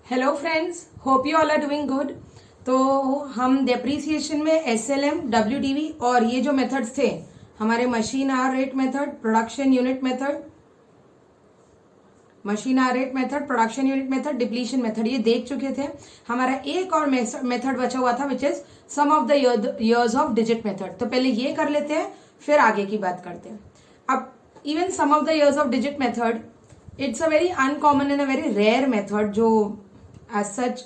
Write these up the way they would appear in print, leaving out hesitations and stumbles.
Hello friends, hope you all are doing good. तो हम depreciation में एसएलएम, डब्ल्यूडीवी और ये जो मेथड्स थे हमारे machine hour rate method, production unit method, production unit method, depletion method, ये देख चुके थे। हमारा एक और मेथड बचा हुआ था which is sum of the years of digit method. तो पहले ये कर लेते हैं, फिर आगे की बात करते हैं। अब even sum of the years of digit method, it's a very uncommon and a very rare method, जो एज सच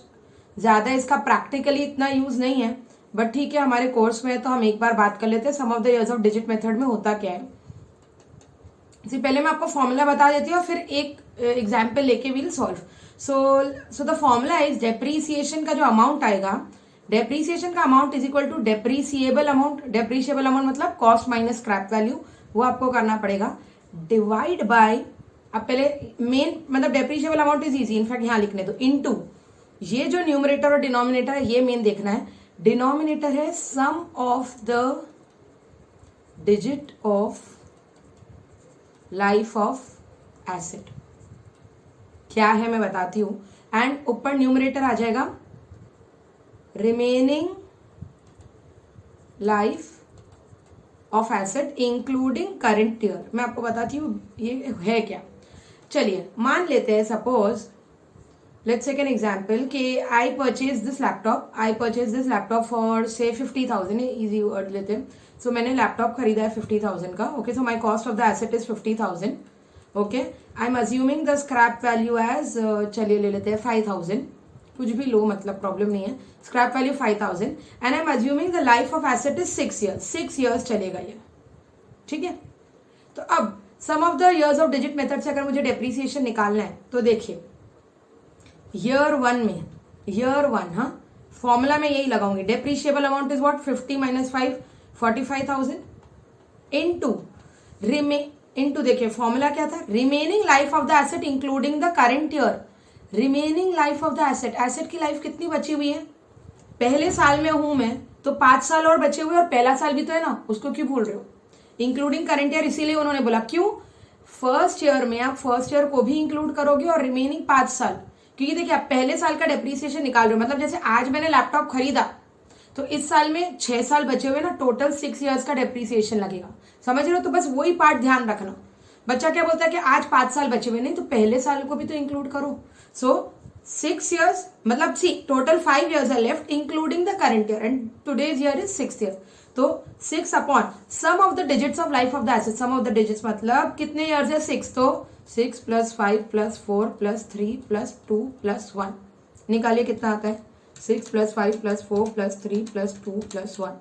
ज्यादा इसका प्रैक्टिकली इतना यूज नहीं है, बट ठीक है हमारे कोर्स में है तो हम एक बार बात कर लेते हैं sum of the years of digit method में होता क्या है। पहले मैं आपको फॉर्मूला बता देती हूँ और फिर एक एग्जाम्पल लेके will solve. So the formula is depreciation का जो अमाउंट आएगा, डेप्रीसिएशन का amount is equal to depreciable amount. Depreciable amount मतलब कॉस्ट माइनस स्क्रैप वैल्यू, वो आपको करना पड़ेगा डिवाइड बाय, अब पहले मेन मतलब depreciable amount is easy, in fact यहां लिखने दो, इनटू ये जो न्यूमरेटर और डिनोमिनेटर है ये मेन देखना है। डिनोमिनेटर है sum of the digit of life of asset, क्या है मैं बताती हूं। एंड ऊपर न्यूमरेटर आ जाएगा remaining life of asset including current year. मैं आपको बताती हूं ये है क्या। चलिए मान लेते हैं, suppose let's take an example कि I purchase this laptop for say 50,000, easy word लेते हैं। सो मैंने लैपटॉप खरीदा है 50,000 का। Okay, so my cost of the asset is 50,000। Okay, I am assuming the scrap value as, चलिए ले लेते हैं 5,000, कुछ भी लो मतलब प्रॉब्लम नहीं है। Scrap value 5,000 and I am assuming the life of asset is 6 years। 6 years चलेगा ये, ठीक है। तो अब sum of the years of digit method से अगर मुझे डेप्रीसिएशन निकालना है तो देखिए ईयर वन, हाँ फॉर्मूला में यही लगाऊंगी। Depreciable amount is what, 50 minus 5, 45,000 into देखिए फॉर्मूला क्या था, remaining life of the asset including the current year. Remaining life of the asset, asset की लाइफ कितनी बची हुई है, पहले साल में हूं मैं तो 5 साल और बचे हुए, और पहला साल भी तो है ना, उसको क्यों भूल रहे हो। इंक्लूडिंग करंट ईयर इसीलिए उन्होंने बोला, क्यों, फर्स्ट ईयर में आप फर्स्ट ईयर को भी इंक्लूड करोगे और रिमेनिंग 5 साल, क्योंकि देखिए आप पहले साल का डेप्रीसिएशन निकाल रहे हो। मतलब जैसे आज मैंने लैपटॉप खरीदा तो इस साल में 6 साल बचे हुए ना, टोटल 6 years का डेप्रीसिएशन लगेगा, समझ रहे हो। तो बस वही पार्ट ध्यान रखना। बच्चा क्या बोलता है कि आज 5 साल बचे हुए, नहीं तो पहले साल को भी तो इंक्लूड करो। सो 6 years मतलब सी total 5 years are left including the current year and today's year is 6th year। तो 6 upon sum of the digits of life of the asset, sum of the digits मतलब कितने ईयर्स है, 6, तो 6 + 5 + 4 + 3 + 2 + 1, निकालिए कितना आता है, 6 + 5 + 4 + 3 + 2 + 1,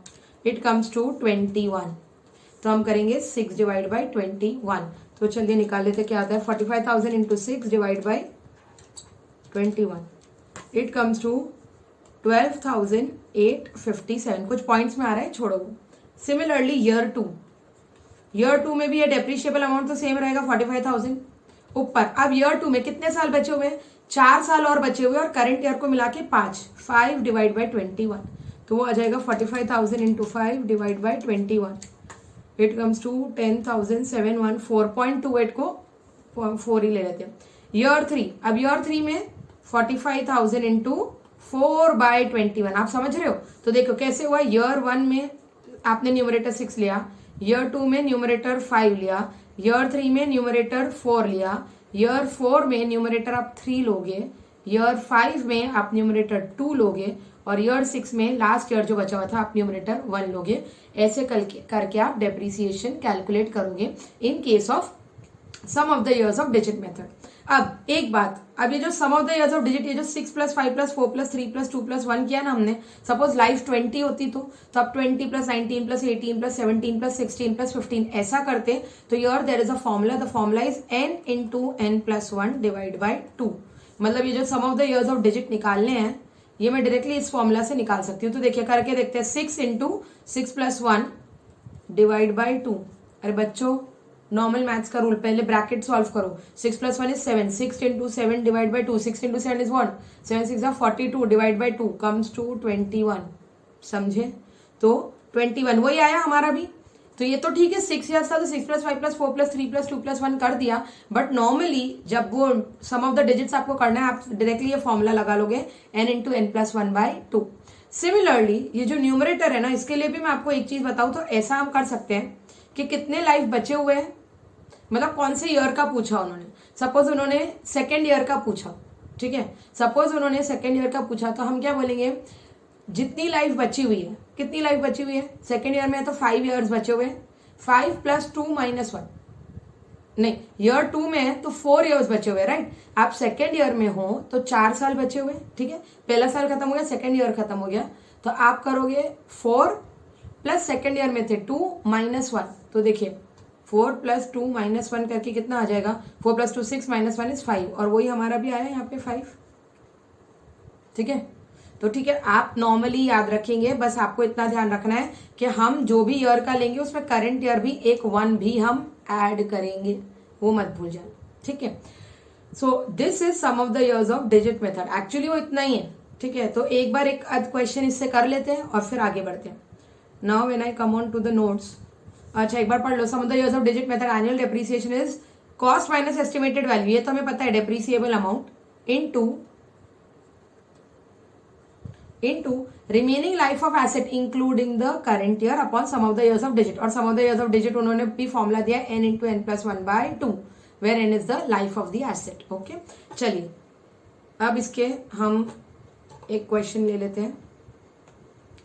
इट कम्स टू 21। तो हम करेंगे 6 डिवाइड बाई 21। तो चलिए निकाल लेते क्या आता है, 45,000 into 6 divide by 21, it comes to 12,857। कुछ पॉइंट्स में आ रहा है, छोड़ो। सिमिलरली ईयर टू में भी ये डेप्रीशिएबल अमाउंट तो सेम रहेगा 45,000 ऊपर। अब ईयर 2 में कितने साल बचे हुए, 4 साल और बचे हुए, और करंट ईयर को मिला के 5 डिवाइड बाई 21, तो वो आ जाएगा 45,000 into 5 divide by 21, it comes to 10,714। 4.28 को 4 ही ले लेते हैं। ईयर 3, अब ईयर 3 में 45,000 इंटू 4/21, आप समझ रहे हो। तो देखो कैसे हुआ, ईयर 1 में आपने न्यूमरेटर 6 लिया, ईयर 2 में न्यूमरेटर 5 लिया, ईयर 3 में न्यूमरेटर 4 लिया, ईयर 4 में न्यूमरेटर आप 3 लोगे, ईयर 5 में आप न्यूमरेटर 2 लोगे, और ईयर 6 में लास्ट ईयर जो बचा हुआ था आप न्यूमरेटर 1 लोगे। ऐसे करके आप डेप्रीसिएशन कैलकुलेट करोगे in case of sum of the years of digit method. अब एक बात, अब ये जो sum of the years of digit, ये जो 6 + 5 + 4 + 3 + 2 + 1 किया ना हमने, सपोज लाइफ 20 होती तो अब 20 + 19 + 18 + 17 + 16 + 15 ऐसा करते तो यर there is a formula, the formula is n into n + 1 divide by 2। मतलब ये जो sum of the years of digit निकालने हैं ये मैं डायरेक्टली इस फॉर्मूला से निकाल सकती हूँ। तो देखिए करके देखते हैं, 6 इंटू 6 + 1 डिवाइड बाई 2। अरे बच्चों नॉर्मल मैथ्स का रूल, पहले ब्रैकेट सॉल्व करो, 6 + 1 is 7, 6 into 7 divide by 2, 6 into 7 is 1, 7 6 are 42 divide by 2 comes to 21, समझे। तो 21 वही आया हमारा भी। तो ये तो ठीक है 6 ईयर्स था तो 6 + 5 + 4 + 3 + 2 + 1 कर दिया, बट नॉर्मली जब वो सम ऑफ द डिजिट्स आपको करना है आप डायरेक्टली ये फॉर्मूला लगा लोगे n × n + 1/2। सिमिलरली ये जो न्यूमरेटर है ना, इसके लिए भी मैं आपको एक चीज बताऊं तो ऐसा हम कर सकते हैं कि कितने लाइफ बचे हुए हैं, मतलब कौन से ईयर का पूछा उन्होंने। सपोज उन्होंने सेकेंड ईयर का पूछा, ठीक है, सपोज उन्होंने सेकेंड ईयर का पूछा तो हम क्या बोलेंगे, जितनी लाइफ बची हुई है, कितनी लाइफ बची हुई है सेकेंड ईयर में, तो 5 ईयर्स बचे हुए हैं, 5 + 2 - 1, नहीं ईयर 2 में है तो 4 ईयर्स बचे हुए, राइट। आप सेकेंड ईयर में हो तो 4 साल बचे हुए, ठीक है, पहला साल खत्म हो गया, सेकेंड ईयर खत्म हो गया, तो आप करोगे 4 प्लस सेकेंड ईयर में थे 2 - 1, तो देखिए 4 + 2 - 1 करके कितना आ जाएगा, 4 + 2 6 - 1 = 5, और वही हमारा भी आया यहाँ पे 5, ठीक है। तो ठीक है, आप नॉर्मली याद रखेंगे, बस आपको इतना ध्यान रखना है कि हम जो भी ईयर का लेंगे उसमें करंट ईयर भी एक 1 भी हम ऐड करेंगे, वो मत भूल जाए, ठीक है। So this is sum of the years of digit method, actually वो इतना ही है, ठीक है। तो एक बार एक क्वेश्चन इससे कर लेते हैं और फिर आगे बढ़ते हैं। Now when I come on to the notes, अच्छा एक बार पढ़ लो, sum of the years of digit method annual depreciation is cost minus estimated value, ये तो हमें पता है, depreciable amount into remaining life of asset including the current year upon sum of the years of digit, और sum of the years of digit उन्होंने भी formula दिया n × n + 1/2 where n is the life of the asset। Okay चलिए अब इसके हम एक question ले लेते हैं।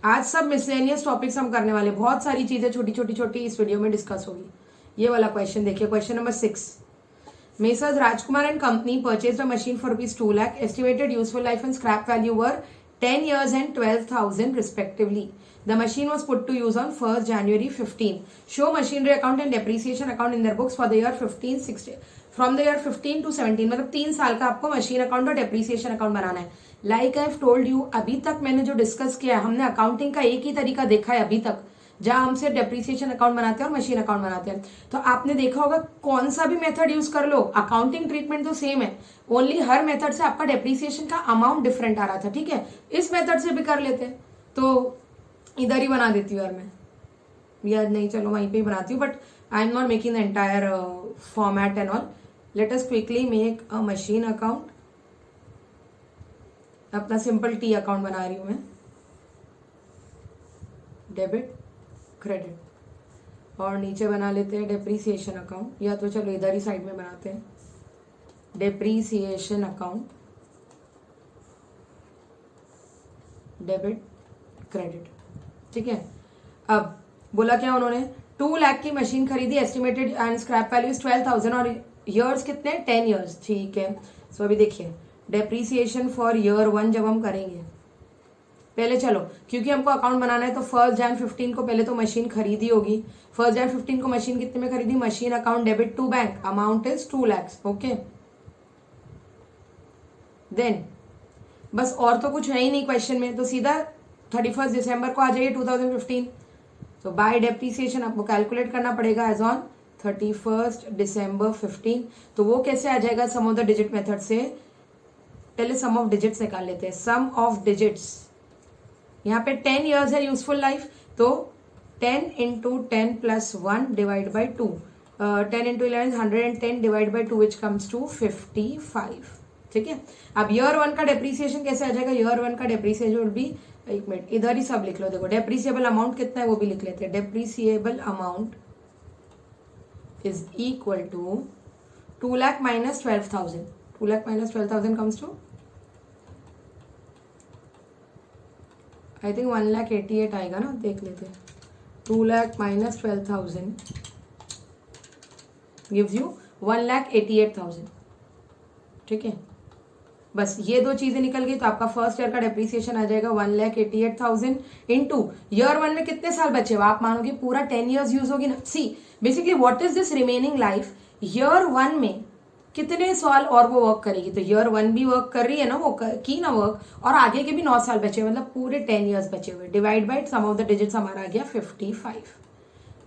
आज सब मिसलेनियस टॉपिक्स हम करने वाले, बहुत सारी चीजें छोटी छोटी इस वीडियो में डिस्कस होगी। ये वाला क्वेश्चन देखिए, question number 6, Messrs Rajkumar and company purchased a machine for ₹2 lakh. Estimated useful life and scrap value were 10 years and 12,000 respectively. The machine was put to use on 1st January 15. Show machinery account and depreciation account in their books for the year 15-16. From the year 15 to 17, मतलब 3 साल का आपको machine account और depreciation account बनाना है। Like I have told you, अभी तक मैंने जो डिस्कस किया है, हमने अकाउंटिंग का एक ही तरीका देखा है अभी तक, जहां हम सिर्फ डेप्रीसिएशन अकाउंट बनाते हैं और मशीन अकाउंट बनाते हैं। तो आपने देखा होगा कौन सा भी मेथड यूज कर लो, अकाउंटिंग ट्रीटमेंट तो सेम है, ओनली हर मेथड से आपका डेप्रीसिएशन का अमाउंट डिफरेंट आ रहा था, ठीक है। इस मेथड से भी कर लेते हैं, तो इधर ही बना देती हूँ यार मैं, यार नहीं चलो वहीं पे ही बनाती हूँ, but I am not making the entire format and all. Let us quickly make a machine account, अपना सिंपल टी अकाउंट बना रही हूँ मैं, डेबिट क्रेडिट, और नीचे बना लेते हैं डेप्रीसिएशन अकाउंट, या तो चलो इधर ही साइड में बनाते हैं डेप्रीसिएशन अकाउंट, डेबिट क्रेडिट, ठीक है। अब बोला क्या उन्होंने, 2 लाख की मशीन खरीदी, एस्टिमेटेड एंड स्क्रैप वैल्यू 12,000, और ईयर्स कितने, 10 ईयर्स, ठीक है। सो अभी देखिए डेप्रीसिएशन फॉर ईयर 1 जब हम करेंगे, पहले चलो क्योंकि हमको अकाउंट बनाना है तो 1st Jan 15 को पहले तो मशीन खरीदी होगी। 1st Jan 15 को मशीन कितने में खरीदी, machine account debit to bank, amount is 2 lakhs, okay. Then बस और तो कुछ है ही नहीं क्वेश्चन में, तो सीधा 31 दिसंबर को आ जाइए 2015। तो बाय डेप्रीसिएशन आपको कैलकुलेट करना पड़ेगा एज ऑन 31 दिसंबर 15। तो वो कैसे आ जाएगा, सम ऑफ द डिजिट मेथड से। पहले सम ऑफ डिजिट्स निकाल लेते हैं, सम ऑफ डिजिट्स, यहाँ पे 10 ईयर्स है यूजफुल लाइफ, तो 10 × 10 + 1 divide by 2, 10 × 11 110 divide by 2 which comes to 55, ठीक है। अब ईयर 1 का डेप्रीसिएशन कैसे आ जाएगा, ईयर 1 का डेप्रीसिएशन विल बी, एक मिनट इधर ही सब लिख लो, देखो डेप्रीसिएबल अमाउंट कितना है वो भी लिख लेते हैं। Depreciable amount is equal to 2 lakh - 12,000, 2 lakh - 12,000 comes to I think 1,88,000 आएगा ना, देख लेते हैं। 2 लाख - 12,000 गिव्स यू 1,88,000, ठीक है। बस ये दो चीजें निकल गई तो आपका फर्स्ट ईयर का डेप्रीसिएशन आ जाएगा 1,88,000 इंटू ईयर 1 में कितने साल बचे हुए, आप मानोगे पूरा 10 ईयर्स यूज होगी ना। See basically what is this remaining life, year 1 में कितने साल और वो वर्क करेगी, तो ईयर 1 भी वर्क कर रही है ना, वो की ना वर्क, और आगे के भी 9 साल बचे हुए, मतलब पूरे 10 ईयर्स बचे हुए, divide by sum of the digits हमारा आ गया 55।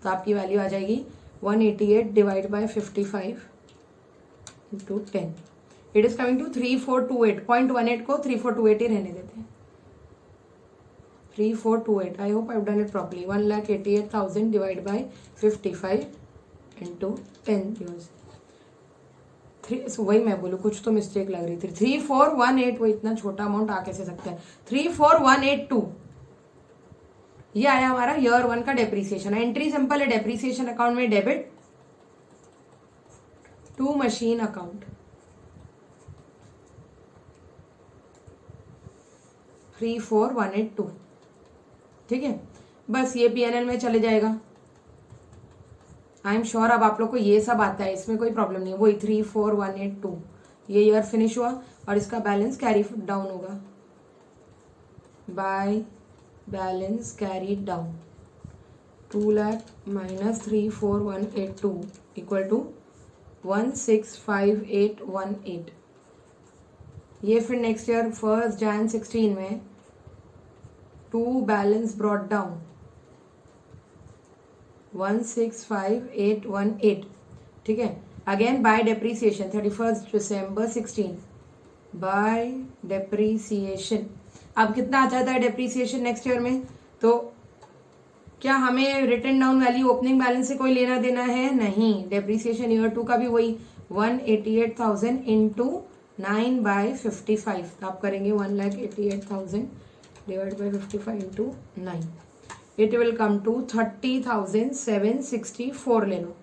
तो आपकी वैल्यू आ जाएगी 188 divide by 55 into 10, it is coming to 3428, 0.18 को 3428 ही रहने देते हैं, 3428. I hope I've done it properly. 1,88,000 divided by 55 into 10 years. वही मैं बोलूँ, कुछ तो मिस्टेक लग रही थी. 3418. वो इतना छोटा अमाउंट आ कैसे सकता है? 34,182. ये आया हमारा ईयर 1 का डेप्रीसिएशन. एंट्री सिंपल है, डेप्रीसिएशन अकाउंट में डेबिट टू मशीन अकाउंट. 34,182. ठीक है, बस ये पीएनएल में चले जाएगा. आई एम श्योर अब आप लोग को ये सब आता है, इसमें कोई प्रॉब्लम नहीं है. वही 34,182 ये ईयर फिनिश हुआ और इसका बैलेंस कैरी डाउन होगा by balance carry down. 2 lakh minus 34,182 equal to 165818. ये फिर नेक्स्ट ईयर 1 Jan 16 में 2 बैलेंस ब्रॉट डाउन 165818. ठीक है, again by depreciation 31 December 16 by depreciation. अब कितना आ जाता है डेप्रीसिएशन नेक्स्ट ईयर में? तो क्या हमें return down value opening balance से कोई लेना देना है? नहीं. डेप्रीसिएशन ईयर 2 का भी वही 188,000 इंटू 9 बाय 55. तो आप करेंगे 1,88,000 divide by 55 into 9. It will come to 30,764. ले लो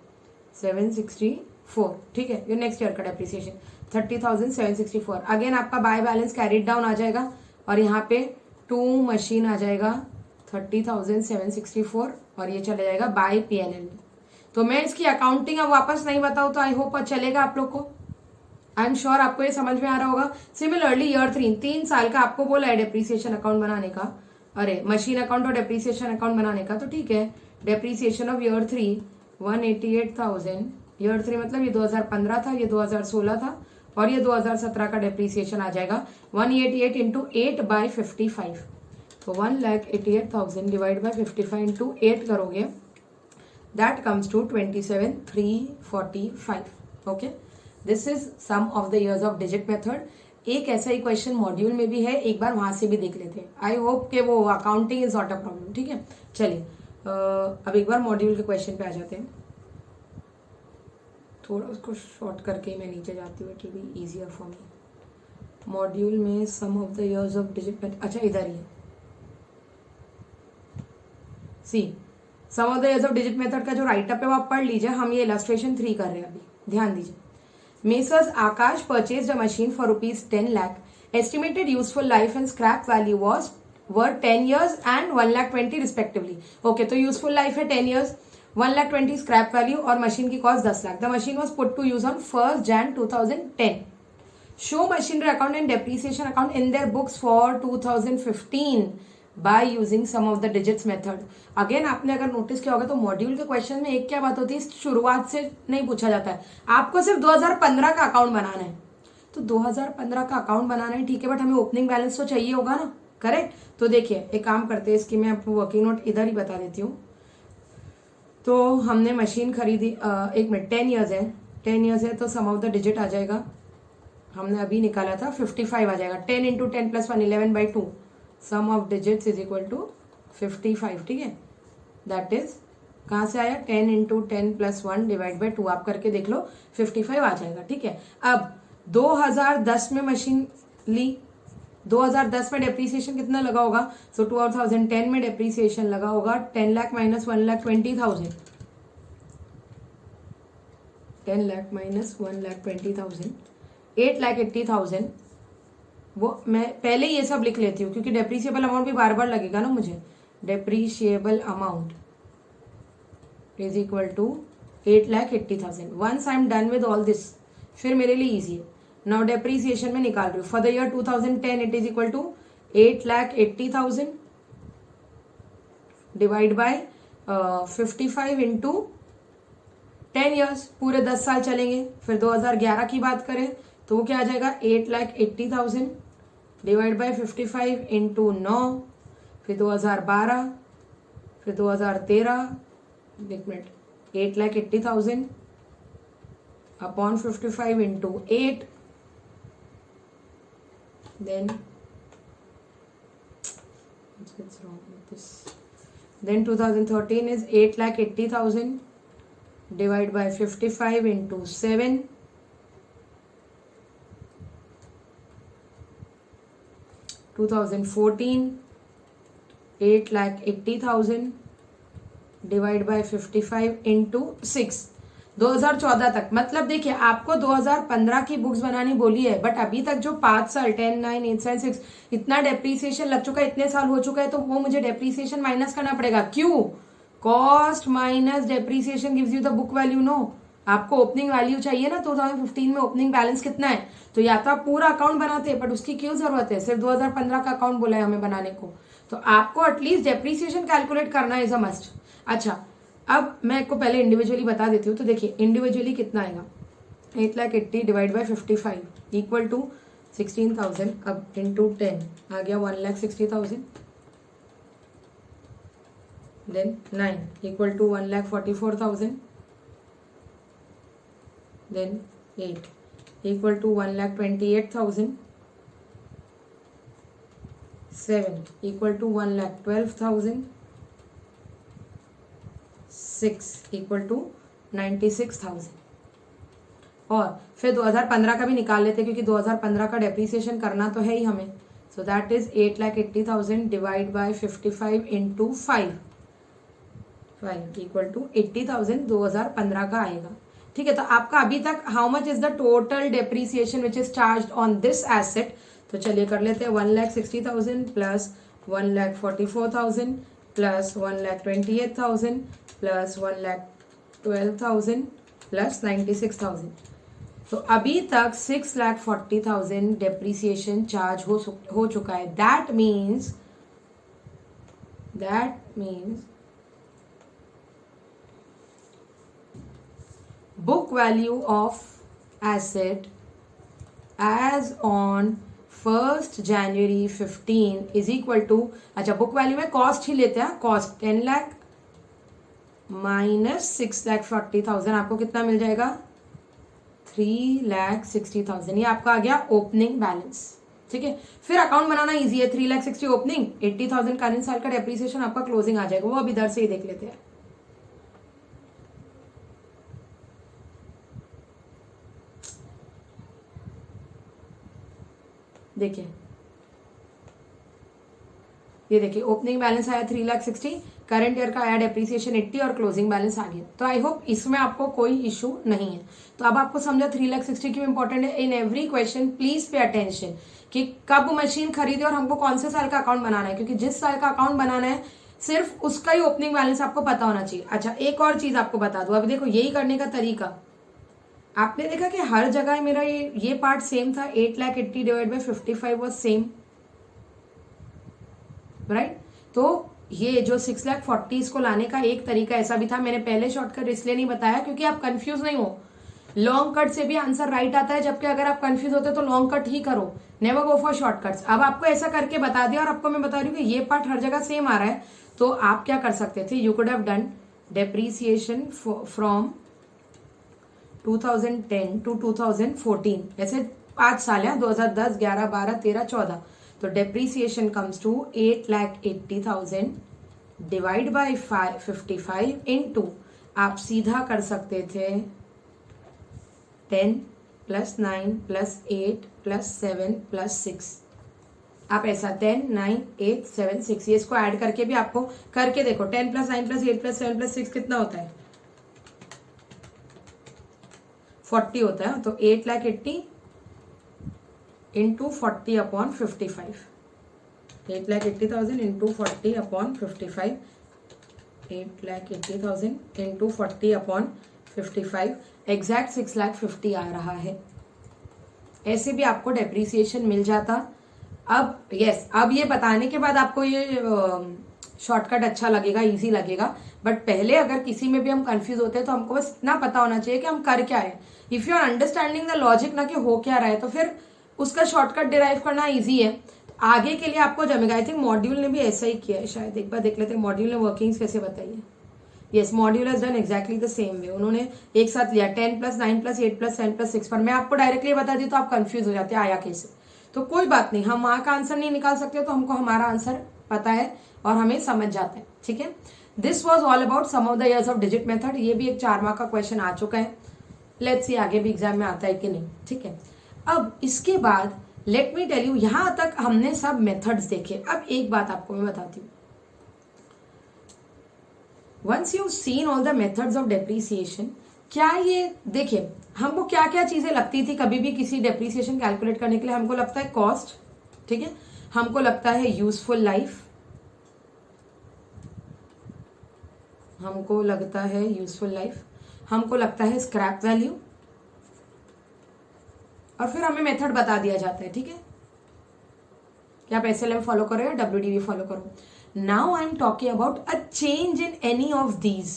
764. ठीक है, ये नेक्स्ट ईयर का डेप्रीसिएशन 30,764. अगेन आपका बाय बैलेंस कैरीड डाउन आ जाएगा और यहाँ पे 2 मशीन आ जाएगा 30,764 और ये चले जाएगा बाय पीएनएल में. तो मैं इसकी अकाउंटिंग अब वापस नहीं बताऊँ तो आई होप चलेगा आप लोग को. आई एम श्योर आपको ये समझ में आ रहा होगा. सिमिलरली ईयर 3 साल का आपको बोला है डेप्रीसिएशन अकाउंट बनाने का, अरे मशीन अकाउंट और डेप्रीसिएशन अकाउंट बनाने का. तो ठीक है, डेप्रीसिएशन ऑफ ईयर 3 188,000. ईयर 3 मतलब ये 2015 था, ये 2016 था और ये 2017 का डेप्रीसिएशन आ जाएगा 188 इंटू 8 बाय 55. तो 1,88,000 डिवाइड बाय 55 इंटू 8 करोगे, that comes to 27,345. Okay, this is sum of the years of digit method. एक ऐसा ही क्वेश्चन मॉड्यूल में भी है, एक बार वहां से भी देख लेते हैं. आई होप कि वो accounting is not a problem. ठीक है, चलिए अब एक बार मॉड्यूल के क्वेश्चन पे आ जाते हैं. थोड़ा उसको शॉर्ट करके मैं नीचे जाती हूँ, it will be easier for me. Module में sum of the years of digit method, अच्छा इधर ही है. See sum of the years of digit method का जो राइटअप है वो आप पढ़ लीजिए. हम ये इलस्ट्रेशन 3 कर रहे हैं अभी, ध्यान दीजिए. Messrs. Akash purchased a machine for rupees 10 lakh. Estimated useful life and scrap value were 10 years and 1,20,000 respectively. Okay, तो useful life है 10 years, 1,20,000 scrap value और machine की cost 10 lakh. The machine was put to use on 1 Jan 2010. Show machinery account and depreciation account in their books for 2015 by using some of the digits method. Again आपने अगर notice किया होगा तो module के question में एक क्या बात होती है, शुरुआत से नहीं पूछा जाता है. आपको सिर्फ 2015 का अकाउंट बनाना है. तो 2015 का अकाउंट बनाना है, ठीक है, बट हमें ओपनिंग बैलेंस तो चाहिए होगा ना, करेक्ट. तो देखिए एक काम करते हैं, इसकी मैं आपको वर्किंग नोट इधर ही बता देती हूँ. तो हमने मशीन खरीदी, एक मिनट, 10 ईयर्स है. 10 ईयर्स है तो सम ऑफ द डिजिट आ जाएगा, हमने अभी निकाला था 55 आ जाएगा. 10 into 10 plus 1 11/2. Sum of digits is equal to 55. ठीक है, दैट इज कहाँ से आया, 10 इंटू 10 प्लस 1 डिवाइड बाई 2. आप करके देख लो, 55 आ जाएगा. ठीक है, अब 2010 में मशीन ली, 2010 में डेप्रीसिएशन कितना लगा होगा? सो 2010 में डेप्रीसिएशन लगा होगा 10 लाख माइनस 1,20,000. 10 लाख माइनस 1,20,000, 8,80,000. वो मैं पहले ये सब लिख लेती हूँ क्योंकि डेप्रीशिएबल अमाउंट भी बार बार लगेगा ना मुझे. Depreciable amount is equal to 8,80,000. Once I am done with all this, फिर मेरे लिए इजी है. नाउ डेप्रीसिएशन में निकाल रही हूँ. For the year 2010 it is equal to 8,80,000 divide by 55 into 10 years. पूरे 10 साल चलेंगे. फिर 2011 की बात करें तो वो क्या आ जाएगा, 8,80,000 डिवाइड बाय 55 इंटू 9. फिर 2012, फिर 2013, एक मिनट, 8,80,000 upon 55 into 8. Then What's wrong with this? Then 2013 is 8,80,000 divide by 55 into 7. 2014 8,80,000 divide by 55 into 6. 2014 तक, मतलब देखिए आपको 2015 की बुक्स बनानी बोली है, बट अभी तक जो 5 साल 10, 9, 8, 7, 6 इतना डेप्रीसिएशन लग चुका है, इतने साल हो चुका है, तो वो मुझे डेप्रीसिएशन माइनस करना पड़ेगा. क्यों? Cost minus depreciation gives you the book value. No, आपको ओपनिंग वैल्यू चाहिए ना. 2015 में ओपनिंग बैलेंस कितना है, तो या तो आप पूरा अकाउंट बनाते हैं, बट उसकी क्यों जरूरत है, सिर्फ 2015 का अकाउंट बोला है हमें बनाने को. तो आपको एटलीस्ट डेप्रीसिएशन कैलकुलेट करना इज अ मस्ट. अच्छा, अब मैं आपको पहले इंडिविजुअली बता देती हूँ. तो देखिए इंडिविजुअली कितना आएगा, 8,80,000 डिवाइड बाय 55 इक्वल टू 16,000. अब इंटू 10 आ गया 1,60,000. Then 9 equal to 1,44,000. Then 8 equal to 1,28,000. 7 equal to 1,12,000. 6 equal to 96,000. और फिर 2015 का भी निकाल लेते, क्योंकि 2015 का डेप्रीसिएशन करना तो है ही हमें. So that is 8,80,000 divide by 55 into 5 equal to 80,000 2015 का आएगा. ठीक है, तो आपका अभी तक how much is the total depreciation which is charge on this asset. तो चलिए कर लेते हैं. 1,60,000 प्लस 1,44,000 प्लस 1,28,000 प्लस 1,12,000 प्लस 96,000. तो अभी तक 6,40,000 डेप्रीसिएशन चार्ज हो चुका है. That means book value of asset as on 1st January 15 is equal to, अच्छा बुक वैल्यू में कॉस्ट ही लेते हैं. कॉस्ट 10 लाख माइनस 6,40,000 आपको कितना मिल जाएगा, 3,60,000. ये आपका आ गया ओपनिंग बैलेंस. ठीक है, फिर अकाउंट बनाना इजी है. 3,60,000 ओपनिंग, 80,000 करंट साल का डेप्रीसिएशन आपका क्लोजिंग आ जाएगा. वो अब इधर से ही देख लेते हैं. देखिए ये देखिए ओपनिंग बैलेंस आया 3,60,000, करंट ईयर का आया डेप्रीसिएशन 80 और क्लोजिंग बैलेंस आ गया. तो आई होप इसमें आपको कोई इशू नहीं है. तो अब आपको समझा 3,60,000 क्यों इंपॉर्टेंट है. In every question please pay attention कि कब मशीन खरीदे और हमको कौन से साल का अकाउंट बनाना है, क्योंकि जिस साल का अकाउंट बनाना है सिर्फ उसका ही ओपनिंग बैलेंस आपको पता होना चाहिए. अच्छा, एक और चीज आपको बता दो. अभी देखो यही करने का तरीका आपने देखा कि हर जगह मेरा ये पार्ट सेम था. 8,80,000 divide by 55 was same, right. तो ये जो 6,40,000 इसको लाने का एक तरीका ऐसा भी था. मैंने पहले शॉर्टकट इसलिए नहीं बताया क्योंकि आप कंफ्यूज नहीं हो. लॉन्ग कट से भी आंसर राइट आता है, जबकि अगर आप कंफ्यूज होते तो लॉन्ग कट ही करो. Never go for shortcuts. अब आपको ऐसा करके बता दिया और आपको मैं बता रही हूँ कि ये पार्ट हर जगह सेम आ रहा है. तो आप क्या कर सकते थे, you could have done depreciation from 2010 to 2014. ऐसे 5 साल है, 2010, 11, 12, 13, 14. तो depreciation comes to 8,80,000 divide by 55 into, आप सीधा कर सकते थे 10 प्लस 9 प्लस 8 प्लस 7 प्लस 6. आप ऐसा 10, 9, 8, 7, 6 ये इसको ऐड करके भी आपको करके देखो. 10 प्लस 9 प्लस 8 प्लस 7 प्लस 6 कितना होता है, 40 होता है. तो 8,80,000 into 40 upon 55. 8,80,000 into 40 upon 55. 8,80,000 into 40 upon 55 exact 6,50,000 आ रहा है. ऐसे भी आपको डेप्रीसिएशन मिल जाता. अब अब ये बताने के बाद आपको ये शॉर्टकट अच्छा लगेगा, इजी लगेगा. बट पहले अगर किसी में भी हम कंफ्यूज होते हैं तो हमको बस इतना पता होना चाहिए कि हम कर क्या है. If you are understanding the logic ना कि हो क्या रहा है, तो फिर उसका शॉर्टकट डिराइव करना इजी है. आगे के लिए आपको जमेगा. आई थिंक मॉड्यूल ने भी ऐसा ही किया है शायद. एक बार देख लेते हैं मॉड्यूल ने वर्किंग्स कैसे बताई है. Yes, module has done exactly the same way. उन्होंने एक साथ लिया 10 प्लस 9 प्लस 8 प्लस 7 प्लस 6 पर. मैं आपको डायरेक्टली बता दी तो आप कंफ्यूज हो जाते हैं आया कैसे. तो कोई बात नहीं, हम वहां का आंसर नहीं निकाल सकते तो हमको हमारा आंसर पता है और हमें समझ जाता है, ठीक है। This was all about sum of the years of digit method. ये भी एक 4 मार्क का क्वेश्चन आ चुका है, लेट्स सी आगे भी एग्जाम में आता है कि नहीं, ठीक है। अब इसके बाद लेट मी टेल यू, यहां तक हमने सब मेथड्स देखे। अब एक बात आपको मैं बताती हूँ, once you seen all the methods of depreciation, क्या ये देखिए हमको क्या क्या चीजें लगती थी कभी भी किसी डेप्रीसिएशन कैलकुलेट करने के लिए। हमको लगता है कॉस्ट, ठीक है, हमको लगता है यूजफुल लाइफ, हमको लगता है यूजफुल लाइफ, हमको लगता है स्क्रैप वैल्यू, और फिर हमें मेथड बता दिया जाता है, ठीक है, कि आप एसएलएम फॉलो करो या डब्ल्यूडीवी फॉलो करो। Now I am talking about a change in any of these.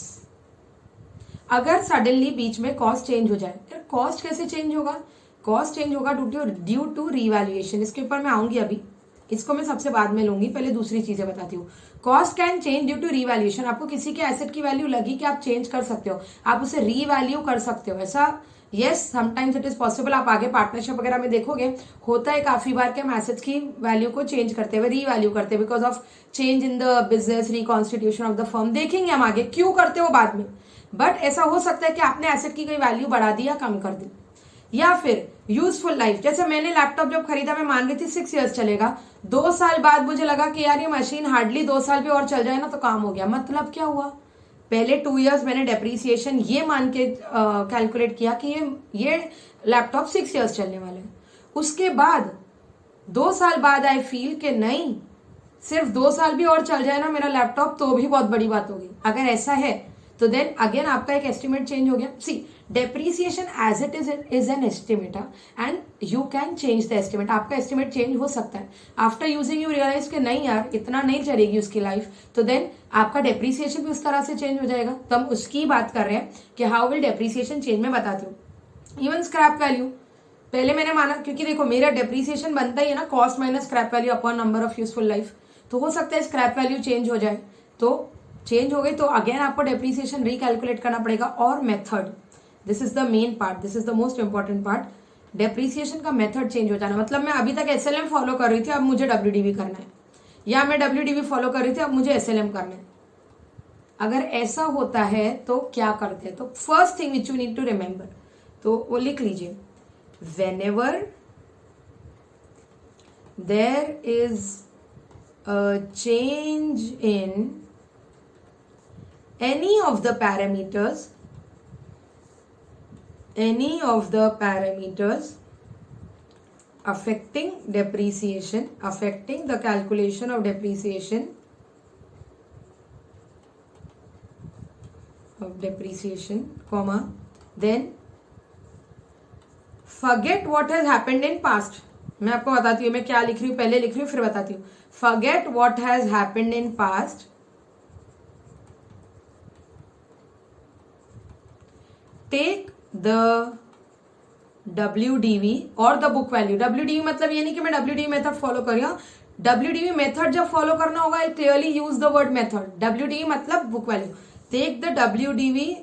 अगर सडनली बीच में कॉस्ट चेंज हो जाए, कॉस्ट कैसे चेंज होगा? कॉस्ट चेंज होगा ड्यू टू रीवैल्यूएशन। इसके ऊपर मैं आऊंगी अभी, इसको मैं सबसे बाद में लूंगी, पहले दूसरी चीजें बताती हूँ। Cost can change due to revaluation. आपको किसी के एसेट की वैल्यू लगी कि आप चेंज कर सकते हो, आप उसे रीवैल्यू कर सकते हो, ऐसा yes sometimes it is possible. आप आगे पार्टनरशिप वगैरह में देखोगे होता है काफी बार कि हम एसेट्स की वैल्यू को चेंज करते हुए रीवैल्यू करते हैं because of change in the business, reconstitution of the firm. देखेंगे हम आगे क्यों करते हो बाद में, बट ऐसा हो सकता है कि आपने एसेट की कोई वैल्यू बढ़ा दी या कम कर दी। या फिर यूजफुल लाइफ, जैसे मैंने लैपटॉप जब खरीदा मैं मान रही थी 6 ईयर्स चलेगा, 2 साल बाद मुझे लगा कि यार ये मशीन हार्डली 2 साल भी और चल जाए ना तो काम हो गया। मतलब क्या हुआ, पहले 2 ईयर्स मैंने डेप्रीसिएशन ये मान के कैलकुलेट किया कि ये लैपटॉप 6 ईयर्स चलने वाले हैं। उसके बाद 2 साल बाद आई फील कि नहीं, सिर्फ 2 साल भी और चल जाए ना मेरा लैपटॉप तो भी बहुत बड़ी बात होगी। अगर ऐसा है तो देन अगेन आपका एक एस्टिमेट चेंज हो गया। See depreciation as it is an estimate and you can change the estimate. आपका एस्टिमेट चेंज हो सकता है। आफ्टर यूजिंग यू रियलाइज कि नहीं यार इतना नहीं चलेगी उसकी लाइफ, तो देन आपका डेप्रीसिएशन भी उस तरह से चेंज हो जाएगा। तो हम उसकी बात कर रहे हैं कि हाउ विल डेप्रीसिएशन चेंज। मैं बताती हूँ। इवन स्क्रैप वैल्यू, पहले मैंने माना क्योंकि देखो मेरा डेप्रीसिएशन बनता ही है ना cost minus scrap value upon number of useful life, तो हो सकता है स्क्रैप वैल्यू चेंज हो जाए। तो चेंज हो गई तो अगेन आपको डेप्रीसिएशन रिकैलकुलेट करना पड़ेगा। और method, this is the main part, this is the most important part. Depreciation का मेथड चेंज हो जाना, मतलब मैं अभी तक एसएलएम फॉलो कर रही थी, अब मुझे डब्ल्यूडीवी करना है, या मैं डब्ल्यूडीवी फॉलो कर रही थी, अब मुझे एसएलएम करना है। अगर ऐसा होता है तो क्या करते हैं? तो first thing which you need to remember, तो वो लिख लीजिए, whenever there is a change in any of the parameters affecting depreciation, affecting the calculation of depreciation comma, then forget what has happened in past। मैं आपको बताती हूँ मैं क्या लिख रही हूँ, पहले लिख रही हूँ फिर बताती हूँ। forget what has happened in past, take the WDV और द बुक वैल्यू। WDV मतलब ये नहीं कि मैं WDV मेथड फॉलो कर रही हूँ। WDV मेथड जब फॉलो करना होगा I clearly use the word method. WDV मतलब book value. Take the WDV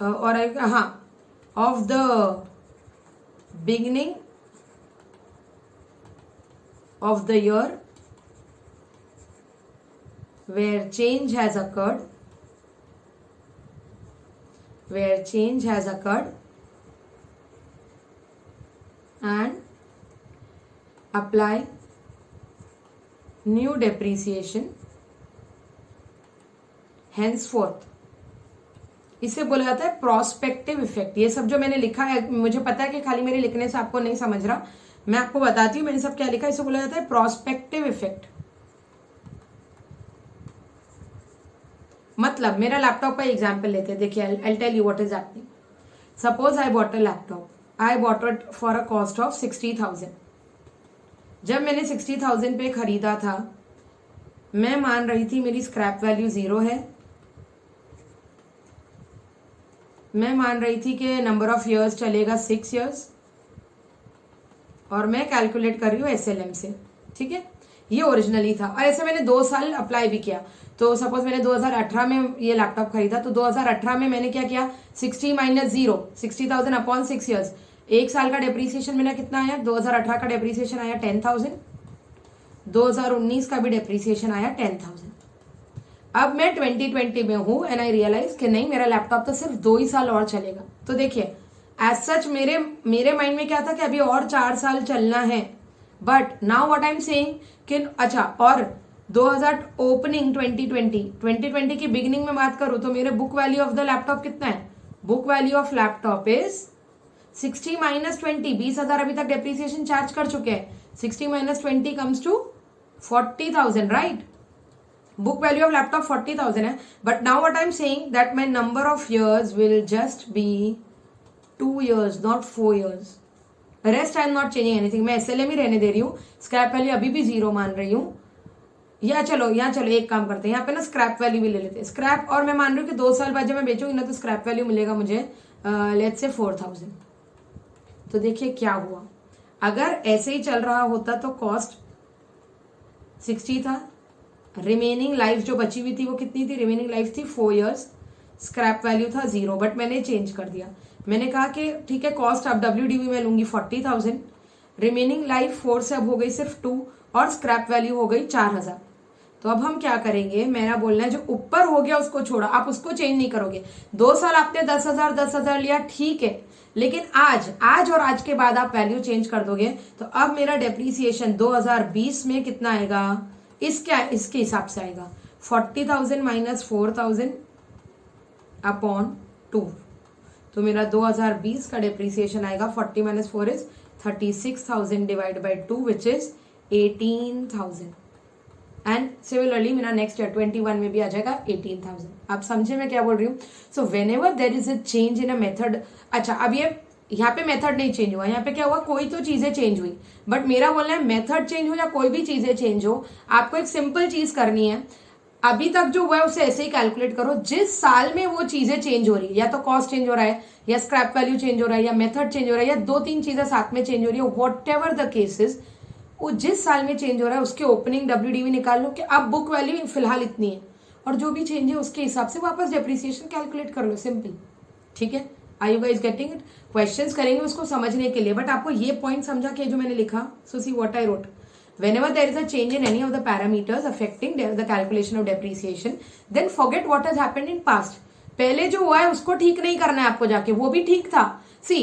और हाँ of the beginning of the year where change has occurred, where change has occurred, and apply new depreciation henceforth। इसे बोला जाता है prospective effect. ये सब जो मैंने लिखा है मुझे पता है कि खाली मेरे लिखने से आपको नहीं समझ रहा, मैं आपको बताती हूँ मैंने सब क्या लिखा है। इसे बोला जाता है प्रोस्पेक्टिव इफेक्ट। मतलब मेरा लैपटॉप का एग्जाम्पल लेते हैं, देखिए I tell you what is happening. Suppose I bought a laptop, I bought it for a cost of 60,000। जब मैंने 60,000 पे खरीदा था, मैं मान रही थी मेरी स्क्रैप वैल्यू 0 है, मैं मान रही थी कि नंबर ऑफ ईयर्स चलेगा 6 ईयर्स, और मैं कैलकुलेट कर रही हूँ एसएलएम से, ठीक है। ये ओरिजिनली था और ऐसे मैंने 2 साल अप्लाई भी किया। तो सपोज मैंने 2018 में ये लैपटॉप खरीदा, तो 2018 में मैंने क्या किया, 60 माइनस 0, 60,000 अपॉन 6 ईयर्स। 1 साल का डेप्रीसिएशन मेरा कितना आया, 2018 का डेप्रीसिएशन आया 10,000। 2019 का भी डेप्रीसिएशन आया 10,000। अब मैं 2020 में हूं एंड आई रियलाइज कि नहीं, मेरा लैपटॉप तो सिर्फ 2 ही साल और चलेगा। तो देखिए, एज सच मेरे माइंड में क्या था कि अभी और 4 साल चलना है, but now what I am saying कि अच्छा, और 2000 ओपनिंग 2020 की बिगिनिंग में बात करूं तो मेरे book value of the laptop कितना है? Book value of laptop is 60 minus 20, 20,000 अभी तक डेप्रीसिएशन चार्ज कर चुके हैं। 60 minus 20 comes to 40,000, right? Book value of laptop 40,000 है, but now what I am saying that my number of years will just be 2 years, not 4 years. Rest I am not changing anything. मैं SLM ही रहने दे रही हूँ, scrap value अभी भी 0 मान रही हूँ। या चलो एक काम करते हैं, यहाँ पे ना स्क्रैप वैल्यू भी ले लेते हैं। स्क्रैप, और मैं मान रही हूँ कि 2 साल बाद जब मैं बेचूंगी ना तो स्क्रैप वैल्यू मिलेगा मुझे लेट्स से 4,000। तो देखिए क्या हुआ, अगर ऐसे ही चल रहा होता तो कॉस्ट 60 था, रिमेनिंग लाइफ जो बची हुई थी वो कितनी थी? रिमेनिंग लाइफ थी 4 years, स्क्रैप वैल्यू था 0, बट मैंने चेंज कर दिया। मैंने कहा कि ठीक है, कॉस्ट अब WDV में लूंगी 40,000, रिमेनिंग लाइफ 4 से अब हो गई सिर्फ 2, और स्क्रैप वैल्यू हो गई 4,000। तो अब हम क्या करेंगे, मेरा बोलना है जो ऊपर हो गया उसको छोड़ा, आप उसको चेंज नहीं करोगे। 2 साल आपने 10,000 लिया, ठीक है, लेकिन आज और आज के बाद आप वैल्यू चेंज कर दोगे तो अब मेरा डेप्रीसिएशन 2020 में कितना आएगा? इसके हिसाब से आएगा 40,000 माइनस 4,000 अपॉन 2। तो मेरा 2020 का डेप्रीसिएशन आएगा 40 minus 4 is 36,000 divide by 2 which is 18,000। And similarly मेरा नेक्स्ट ईयर 21 में भी आ जाएगा 18,000। आप समझे मैं क्या बोल रही हूँ? So when ever there is a change in a method. अच्छा, अब ये यहाँ पे मेथड नहीं चेंज हुआ, यहाँ पे क्या हुआ, कोई तो चीजें चेंज हुई, बट मेरा बोलना है मेथड चेंज हो या कोई भी चीजें चेंज हो, आपको एक सिंपल चीज करनी है। अभी तक जो हुआ है उसे ऐसे ही कैलकुलेट करो। जिस साल में वो चीजें चेंज हो रही है, या तो कॉस्ट चेंज हो रहा है, या स्क्रैप वैल्यू चेंज हो रहा है, या मेथड चेंज हो रहा है, या 2-3 चीजें साथ में चेंज हो रही है, वॉट एवर द केसेस, वो जिस साल में चेंज हो रहा है उसके ओपनिंग WDV निकाल लो कि अब बुक वैल्यू फिलहाल इतनी है, और जो भी चेंज है उसके हिसाब से वापस डेप्रिसिएशन कैलकुलेट कर लो, सिंपल। ठीक है, I you guys getting it? Questions करेंगे उसको समझने के लिए, बट आपको ये पॉइंट समझा कि जो मैंने लिखा, so see what I wrote. Whenever there is a change in any of the parameters affecting the calculation of depreciation, then forget what has happened in past. पहले जो हुआ है उसको ठीक नहीं करना है आपको जाके, वो भी ठीक था। See,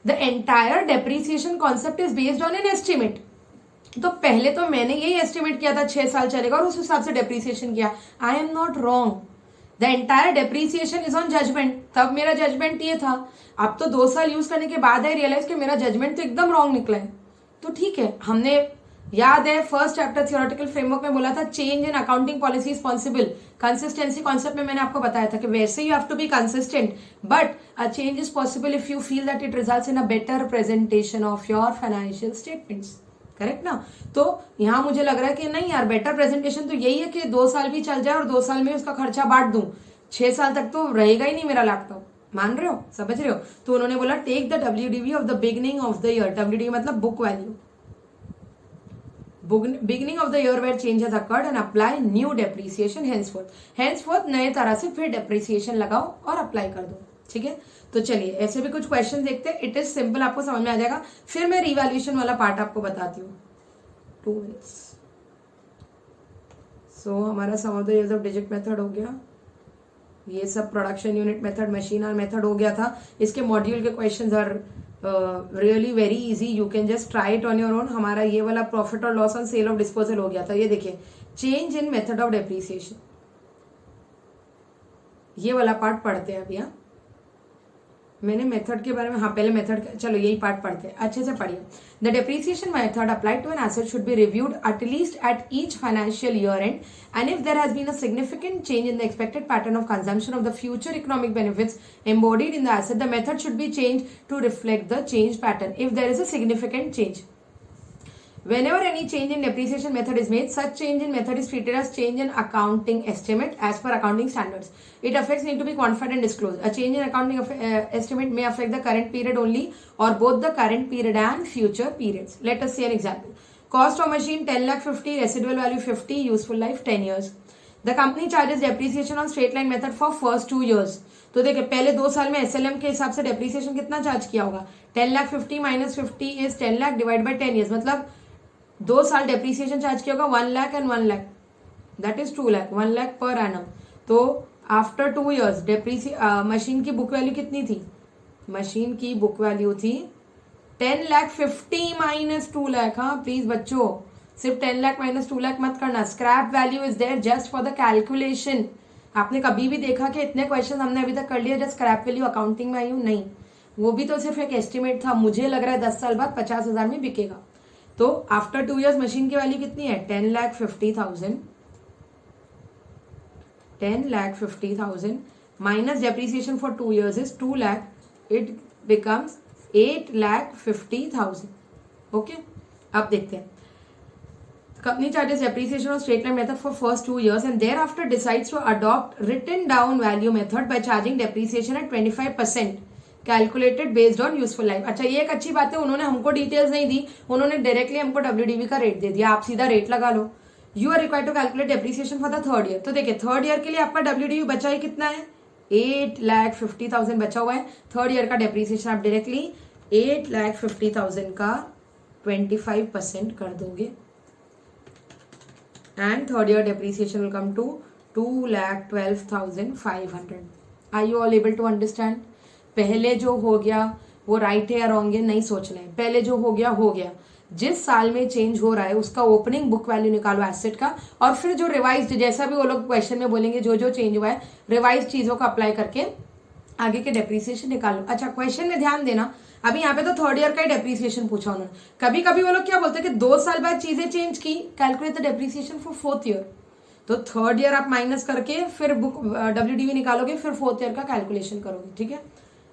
the entire depreciation concept is based on an estimate. तो पहले तो मैंने यही एस्टिमेट किया था 6 साल चलेगा और उस हिसाब से डेप्रीसिएशन किया। I am not wrong, the entire depreciation is on judgement. तब मेरा जजमेंट ये था, अब तो 2 साल यूज करने के बाद आई रियलाइज कि मेरा जजमेंट तो एकदम रॉन्ग निकला है। तो ठीक है, हमने याद है फर्स्ट चैप्टर थियोरेटिकल फ्रेमवर्क में बोला था change in accounting policy is possible. Consistency concept में मैंने आपको बताया था कि वैसे you have to be consistent, but a change is possible if you feel that it results in a better presentation of your financial statements. Correct ना? तो यहां मुझे लग रहा है कि नहीं यार, बेटर प्रेजेंटेशन तो यही है कि 2 साल भी चल जाए और 2 साल में उसका खर्चा बांट दूं, 6 साल तक तो रहेगा ही नहीं मेरा लैपटॉप। मान रहे हो, समझ रहे हो? तो उन्होंने बोला take the WDV of the beginning of the year. WDV मतलब book value, beginning of the year where change has occurred and apply new depreciation henceforth नए तरह से फिर depreciation लगाओ और अप्लाई कर दो। ठीक है, तो चलिए ऐसे भी कुछ क्वेश्चन देखते हैं। इट इज सिंपल, आपको समझ में आ जाएगा। फिर मैं रिवैल्यूएशन वाला पार्ट आपको बताती हूँ। 2 minutes। सो हमारा sum of the use of digit method हो गया, ये सब production unit method, machine hour method हो गया था। इसके मॉड्यूल के questions are really very easy, you can just try it on your own. हमारा ये वाला प्रॉफिट और loss on sale of disposal हो गया था। ये देखिए, change in method of depreciation, ये वाला पार्ट पढ़ते हैं अभी। हाँ, मैंने मेथड के बारे में, हाँ पहले मेथड, चलो यही पार्ट पढ़ते हैं, अच्छे से पढ़िए। The depreciation method applied to an asset should be reviewed at least at each financial year end and if there has been a significant change in the expected pattern of consumption of the future economic benefits embodied in the asset, the method should be changed to reflect the change pattern. If there is a significant change, whenever any change in depreciation method is made, such change in method is treated as change in accounting estimate as per accounting standards. Its effects need to be quantified and disclosed. A change in accounting estimate may affect the current period only or both the current period and future periods. Let us see an example. Cost of machine 10,50,000, residual value 50, useful life 10 years. The company charges depreciation on straight line method for first 2 years. तो देखिए पहले 2 साल में SLM के हिसाब से depreciation कितना charge किया होगा? 10,50,000 minus 50 is 10 lakh divide by 10 years, मतलब 2 साल डेप्रीसिएशन चार्ज किया होगा 1 lakh and 1 lakh, that is 2 lakh, 1 lakh per annum. तो आफ्टर 2 years मशीन की बुक वैल्यू कितनी थी? मशीन की बुक वैल्यू थी 10 लाख 50 माइनस 2 लाख। हाँ प्लीज बच्चों, सिर्फ 10 लाख माइनस 2 लाख मत करना। Scrap value is there just for the calculation. आपने कभी भी देखा कि इतने क्वेश्चन हमने अभी तक कर लिए जस्ट स्क्रैप वैल्यू अकाउंटिंग में आई हूं? नहीं, वो भी तो सिर्फ एक एस्टिमेट था। मुझे लग रहा है 10 साल बाद 50,000 में बिकेगा। तो आफ्टर 2 years मशीन की वैल्यू कितनी है? 10,50,000, 10,50,000 minus depreciation for 2 years is 2 lakh, it becomes 8,50,000। Okay, अब देखते हैं। Company charges depreciation on straight line method for first 2 years and thereafter decides to adopt written down value method by charging depreciation at 25% calculated based on useful life। अच्छा, ये एक अच्छी बात है, उन्होंने हमको डिटेल्स नहीं दी, उन्होंने डायरेक्टली हमको WDV का रेट दे दिया। आप सीधा रेट लगा लो। You are required to calculate depreciation for the 3rd year। तो देखिए 3rd year के लिए आपका WDV बचा ही कितना है? 8,50,000 बचा हुआ है। 3rd year का डेप्रीसिएशन आप डायरेक्टली 8,50,000 का 25% कर दोगे and 3rd year depreciation will come to 2,12,500। Are you all able to understand? पहले जो हो गया वो राइट है या रॉन्ग है नहीं सोचना है। पहले जो हो गया, जिस साल में चेंज हो रहा है उसका ओपनिंग बुक वैल्यू निकालो एसेट का, और फिर जो रिवाइज्ड, जैसा भी वो लोग क्वेश्चन में बोलेंगे जो जो चेंज हुआ है रिवाइज चीजों को अप्लाई करके आगे के डेप्रीसिएशन निकालो। अच्छा, क्वेश्चन में ध्यान देना, अभी यहाँ पे तो 3rd year का ही डेप्रीसिएशन पूछा उन्होंने। कभी कभी वो लोग क्या बोलते हैं कि 2 साल बाद चीजें चेंज की, calculate the depreciation for 4th year। तो 3rd year आप माइनस करके फिर बुक WDV निकालोगे, फिर 4th year का कैलकुलेशन करोगे। ठीक है,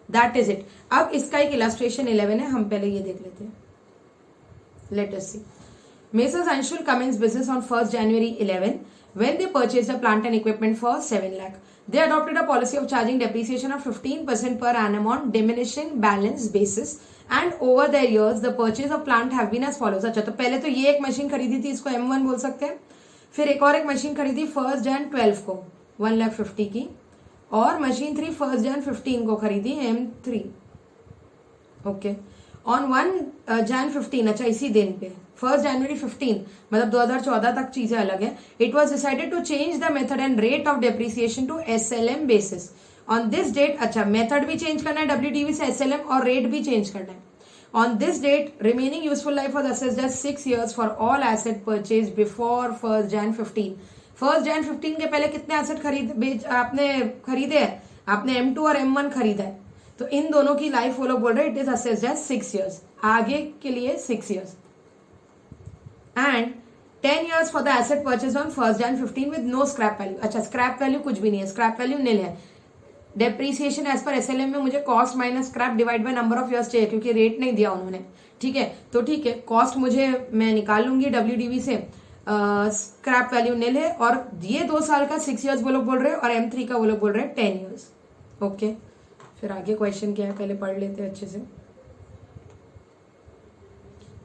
दैट इज इट। अब इसका एक इलस्ट्रेशन 11 है, हम पहले ये देख लेते हैं। Let us C. Messrs Anshul commenced business on 1st January 11 when they purchased a plant and equipment for 7 lakh. They adopted a policy of charging depreciation of 15% per annum on diminishing balance basis and over the years the purchase of plant have been as follows। अच्छा, तो पहले तो ये एक machine खरीदी थी, इसको M1 बोल सकते हैं। फिर एक और एक मशीन खरीदी 1st Jan 12 को 1,50,000 की, और मशीन 3 1st Jan 15 को खरीदी M3। ओके, ऑन 1 Jan 15, अच्छा इसी दिन पे 1st January 15, मतलब 2014 तक चीजें अलग है। It was decided to change the method and rate of depreciation to SLM basis on this date. अच्छा, मेथड भी चेंज करना है WDV से SLM, और रेट भी चेंज करना है। On this date remaining useful life was assessed as 6 years for all asset purchase before 1st Jan 15। 1st Jan 15 के पहले कितने एसेट आपने खरीदे हैं? आपने M2 और M1 खरीदा है, तो इन दोनों की लाइफ वो लोग बोल रहे हैं it is assessed as 6 years, आगे के लिए 6 years, and 10 years for the asset purchase on 1st Jan 15 with no scrap value. अच्छा, स्क्रैप वैल्यू कुछ भी नहीं है, स्क्रैप वैल्यू नील है। डेप्रीसिएशन एज पर SLM में मुझे cost minus scrap divide by number of years चाहिए, क्योंकि रेट नहीं दिया उन्होंने। ठीक है, तो ठीक है, कॉस्ट मुझे मैं निकाल लूंगी WDV से, स्क्रैप वैल्यू नील है, और ये 2 साल का 6 years वो लोग बोल रहे हैं, और M3 का वो लोग बोल रहे हैं 10 years। ओके, फिर आगे क्वेश्चन क्या है पहले पढ़ लेते हैं अच्छे से।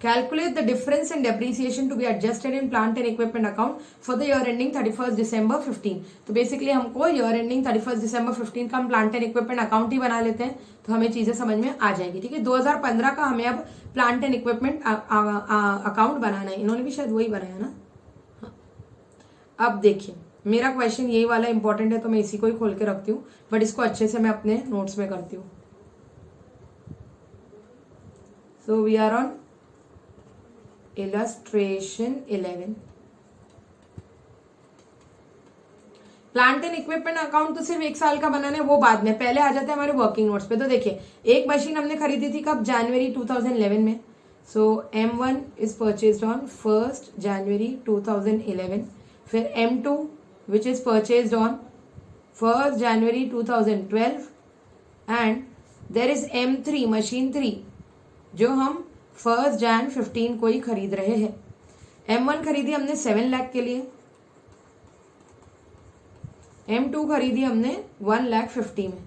Calculate the difference in depreciation to be adjusted in plant and equipment account for the year ending 31st December 15। तो बेसिकली हमको year ending 31st December 15 का हम प्लांट एंड इक्विपमेंट अकाउंट ही बना लेते हैं, तो हमें चीजें समझ में आ जाएगी। ठीक है, 2015 का हमें अब प्लांट एंड इक्विपमेंट अकाउंट बनाना है। इन्होंने भी शायद वही बनाया ना। हाँ। अब देखिए, मेरा क्वेश्चन यही वाला इंपॉर्टेंट है, तो मैं इसी को ही खोल के रखती हूँ, बट इसको अच्छे से मैं अपने नोट्स में करती हूँ। So we are on illustration 11। Plant and equipment account तो सिर्फ 1 साल का बनाना है, वो बाद में, पहले आ जाते हैं हमारे वर्किंग नोट्स पे। तो देखिए, एक मशीन हमने खरीदी थी कब? जनवरी 2011 में। So M1 is purchased on 1st January 2011। फिर M2 which is purchased on 1st January 2012, and there is M3 machine 3 जो हम 1st Jan 15 को ही खरीद रहे हैं। M1 खरीदी हमने 7 लाख के लिए, M2 खरीदी हमने 1,50,000 में,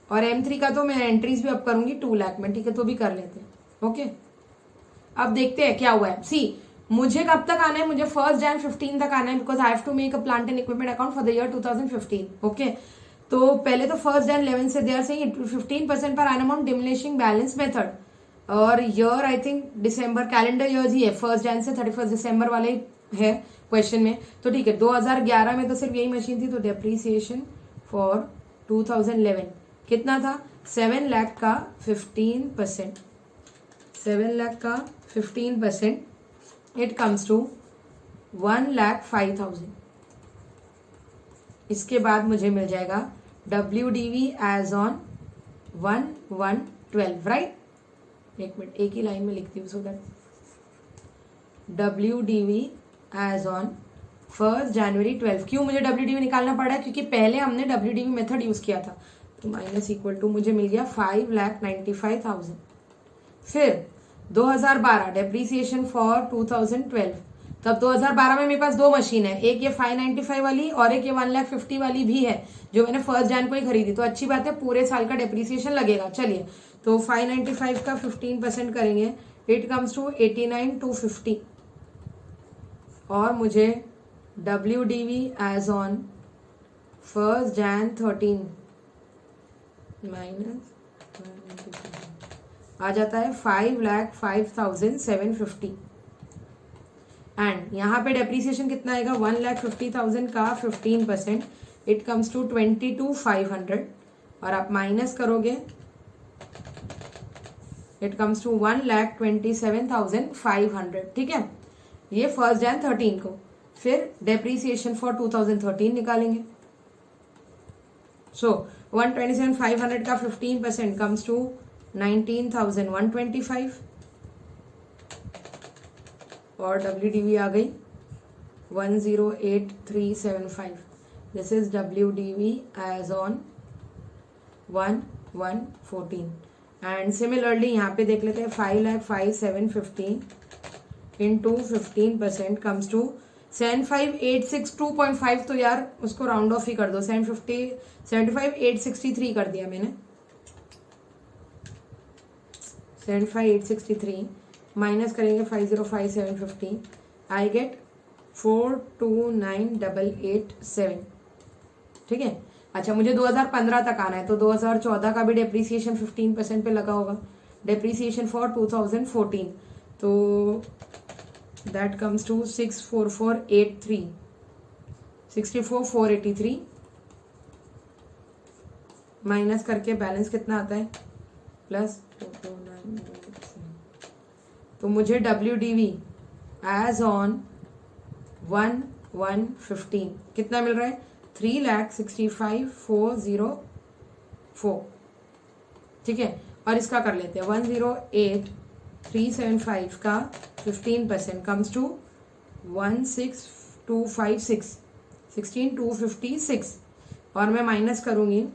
और M3 का तो मैं एंट्रीज भी अप करूंगी 2 लाख में। ठीक है, तो भी कर लेते हैं। ओके, अब देखते हैं क्या हुआ है। सी, मुझे कब तक आना है? मुझे 1st Jan 15 तक आना है, because I have to make a plant and equipment account for the year 2015। Okay, तो पहले तो 1st Jan 11 से देयर से 15% per annum on diminishing balance method. और year I think December calendar year ही है, 1 Jan से 31 दिसंबर वाले है क्वेश्चन में, तो ठीक है। 2011 में तो सिर्फ यही मशीन थी, तो डेप्रीसिएशन फॉर 2011 कितना था, 7 लाख का 15%, 7 लाख का 15%, इट कम्स टू 1,05,000। इसके बाद मुझे मिल जाएगा WDV एज ऑन 1/1/12, राइट। एक मिनट, एक ही लाइन में लिखती हूँ so that WDV as on 1 January 12। क्यों मुझे WDV निकालना पड़ा है, क्योंकि पहले हमने WDV मेथड यूज किया था, तो माइनस इक्वल टू मुझे मिल गया 5,95,000। फिर 2012 डेप्रीसिएशन फॉर 2012, तब 2012 में मेरे पास दो मशीन है, एक ये 595 वाली और एक ये 1,50,000 वाली भी है, जो मैंने 1 Jan को ही खरीदी, तो अच्छी बात है, पूरे साल का डेप्रीसिएशन लगेगा। चलिए, तो 595 का 15% करेंगे, इट कम्स टू 89,250, और मुझे WDV as on 1 Jan 13 minus आ जाता है 5,05,750, एंड यहाँ पे डेप्रीसिएशन कितना आएगा, 1,50,000 का 15%, इट कम्स टू 22,500, और आप माइनस करोगे इट कम्स टू 1,27,500, ठीक है। ये 1 Jan 13 को। फिर डेप्रीसिएशन फॉर 2013 निकालेंगे, सो 127,500 का 15% कम्स टू 19,125, और WDV आ गई 1,08,375। This is WDV as on 1/1/14, and similarly यहाँ पे देख लेते हैं 5,05,750 इंटू 15% कम्स टू 75,862.5, तो यार उसको राउंड ऑफ ही कर दो, 75,863 कर दिया मैंने, 75,863 माइनस करेंगे 5,05,750, आई गेट 429,887, ठीक है। अच्छा, मुझे 2015 तक आना है, तो 2014 का भी डेप्रीसिएशन 15% पे लगा होगा, डेप्रीसिएशन फॉर 2014, तो दैट कम्स टू 64,483 माइनस करके बैलेंस कितना आता है, प्लस 429,887, तो मुझे WDV एज ऑन 1/1/15 कितना मिल रहा है, 3,65,404, ठीक है। और इसका कर लेते हैं 1,08,375 का 15% कम्स टू 16,256, 16,256, और मैं माइनस करूंगी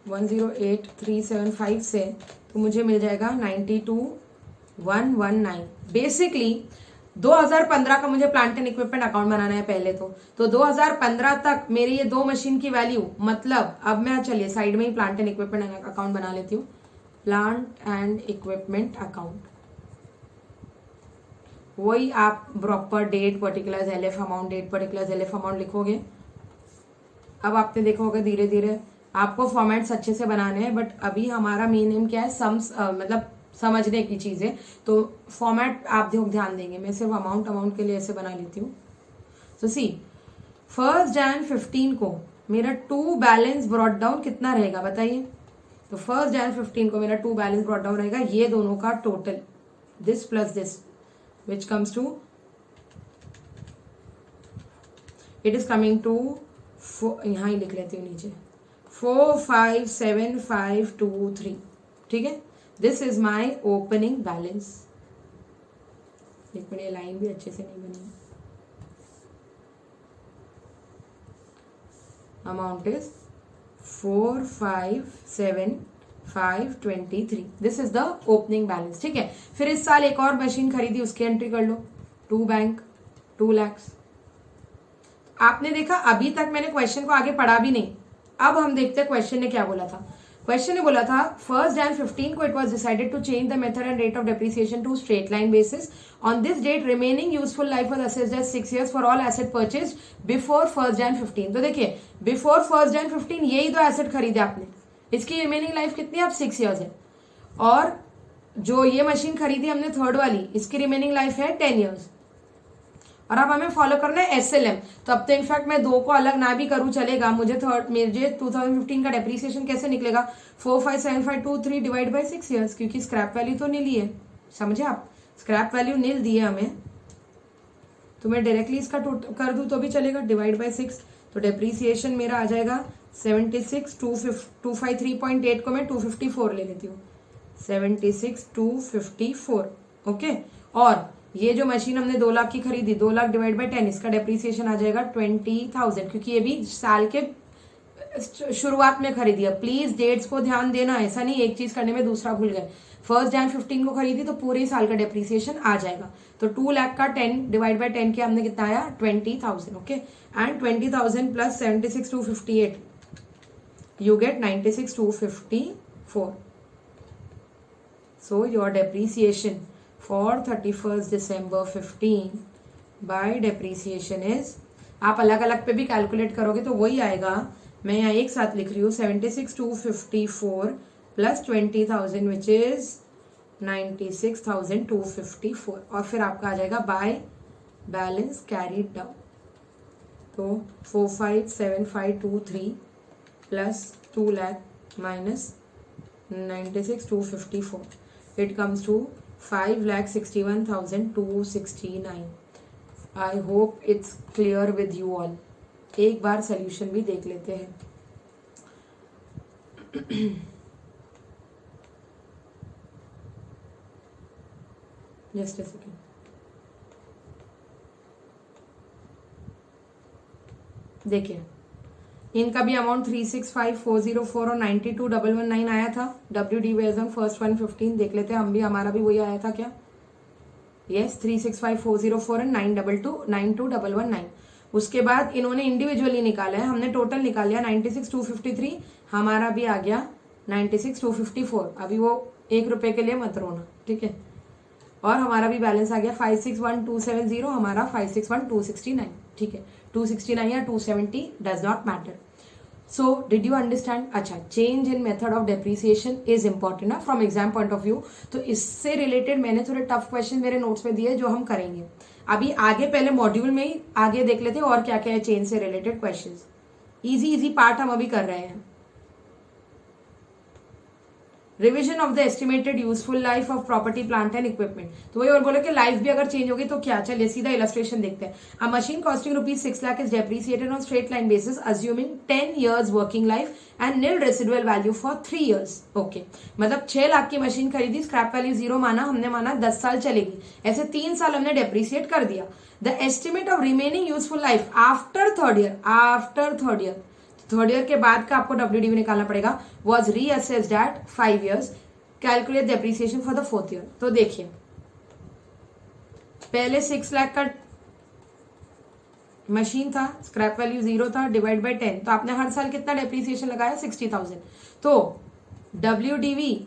1,08,375 से, तो मुझे मिल जाएगा 92,119। बेसिकली 2015 का मुझे प्लांट एंड इक्विपमेंट अकाउंट बनाना है पहले तो 2015 तक मेरी ये दो मशीन की वैल्यू, मतलब अब मैं चलिए साइड में ही प्लांट एंड इक्विपमेंट अकाउंट बना लेती हूँ, प्लांट एंड इक्विपमेंट अकाउंट, वही आप proper date particular LF amount, date particular LF amount लिखोगे। अब आपने देखा होगा धीरे धीरे आपको फॉर्मेट्स अच्छे से बनाने हैं, बट अभी हमारा मेन एम क्या है, सम्स मतलब समझने की चीजें, तो फॉर्मेट आप ध्यान देंगे, मैं सिर्फ अमाउंट के लिए ऐसे बना लेती हूँ। तो सी 1 Jan 15 को मेरा 2 बैलेंस ब्रॉट डाउन कितना रहेगा बताइए, तो 1 Jan 15 को मेरा 2 बैलेंस ब्रॉट डाउन रहेगा, ये दोनों का total, this plus this, which comes to, it is coming to, यहाँ ही लिख लेती हूँ नीचे, 4,5,7,5,2,3, ठीक है। This is my opening balance. एक मिनट, लाइन भी अच्छे से नहीं बनी, amount is 4,5,7,5,23, this is the opening balance, ठीक है। फिर इस साल एक और मशीन खरीदी, उसकी एंट्री कर लो, 2 बैंक 2 lakhs। आपने देखा अभी तक मैंने क्वेश्चन को आगे पढ़ा भी नहीं, अब हम देखते हैं क्वेश्चन ने क्या बोला था। क्वेश्चन ने बोला था 1 Jan 15 को it was decided to change the method and rate of depreciation to straight line basis. On this date remaining useful life was assessed as 6 years for all asset purchased before 1 Jan 15। तो देखिए before 1 Jan 15 यही दो asset खरीदे आपने, इसकी remaining life कितनी है? अब 6 ईयर्स है। और जो ये मशीन खरीदी हमने थर्ड वाली, इसकी रिमेनिंग लाइफ है 10 ईयर्स। और अब हमें फॉलो करना है SLM। तो अब तो इनफैक्ट मैं दो को अलग ना भी करूं चलेगा, मुझे 2015 का डेप्रीसिएशन कैसे निकलेगा? 45752 डिवाइड बाई 6 ईयर्स, क्योंकि स्क्रैप वैल्यू तो नील ही है, समझे आप? स्क्रैप वैल्यू नील दी है हमें, तो मैं डायरेक्टली इसका कर दूं तो भी चलेगा, डिवाइड बाई 6। तो डेप्रीसिएशन मेरा आ जाएगा 76 253.8 को मैं 254 ले लेती हूँ, 76 254। ओके। और ये जो मशीन हमने 2 लाख की खरीदी, 2 लाख डिवाइड बाई 10, इसका डेप्रीसिएशन आ जाएगा 20,000, क्योंकि ये भी साल के शुरुआत में खरीदी है। प्लीज डेट्स को ध्यान देना, ऐसा नहीं एक चीज करने में दूसरा भूल गए। 1 Jan 15 को खरीदी तो पूरे साल का डेप्रीसिएशन आ जाएगा। तो 2 लाख का 10 डिवाइड बाई 10 किया हमने, कितना आया? 20,000। Okay. And 20,000 plus 76 258, you get 96 254. So your depreciation for 31st December 15 by depreciation is, आप अलग अलग पे भी कैलकुलेट करोगे तो वही आएगा। मैं यहाँ एक साथ लिख रही हूँ 76 254 प्लस 20,000 विच इज 96,254, और फिर आपका आ जाएगा बाय बैलेंस कैरीड डाउन। तो 457523 plus 2 lakh minus 96,254, it comes to 5,61,269. I hope it's clear with you all. एक बार सोल्यूशन भी देख लेते हैं। Just a second. देखिए, इनका भी अमाउंट 365,404 और 92,119 आया था। WD वेजम फर्स्ट 115 देख लेते हैं हम भी, हमारा भी वही आया था क्या? Yes, 365,404 and 92,119। उसके बाद इन्होंने इंडिविजुअली निकाला है, हमने टोटल निकाल लिया 96,253, हमारा भी आ गया 96,254। अभी वो 1 रुपए के लिए मत रोना, ठीक है? और हमारा भी बैलेंस आ गया 561,270, हमारा 561,269, ठीक है? 269 या 270 does not matter. So did you understand? अच्छा, change in method of depreciation is important ना from exam point of view. तो इससे रिलेटेड मैंने थोड़े टफ क्वेश्चन मेरे नोट्स में दिए जो हम करेंगे अभी आगे। पहले मॉड्यूल में ही आगे देख लेते हैं और क्या क्या है चेंज से रिलेटेड क्वेश्चन। इजी पार्ट हम अभी कर रहे हैं। Revision of the estimated useful life of property plant and equipment. तो वही और बोले कि लाइफ भी अगर चेंज होगी तो क्या? चलिए सीधा इलस्ट्रेशन देखते हैं। A machine costing ₹6 lakh is depreciated on straight line basis assuming 10 years working life and nil residual value for 3 years। Okay, मतलब 6 लाख की मशीन खरीदी, स्क्रैप वैल्यू 0 माना, हमने माना 10 साल चलेगी, ऐसे 3 साल हमने डेप्रिसिएट कर दिया। The estimate of remaining useful life after third year, third year के बाद का आपको WDV निकालना पड़ेगा, was reassessed at 5 years। Calculate depreciation for the 4th year. तो देखिए, पहले 6 लाख का मशीन था, स्क्रैप वैल्यू 0 था, डिवाइड बाय 10, तो आपने हर साल कितना डेप्रिसिएशन लगाया? 60,000। तो WDV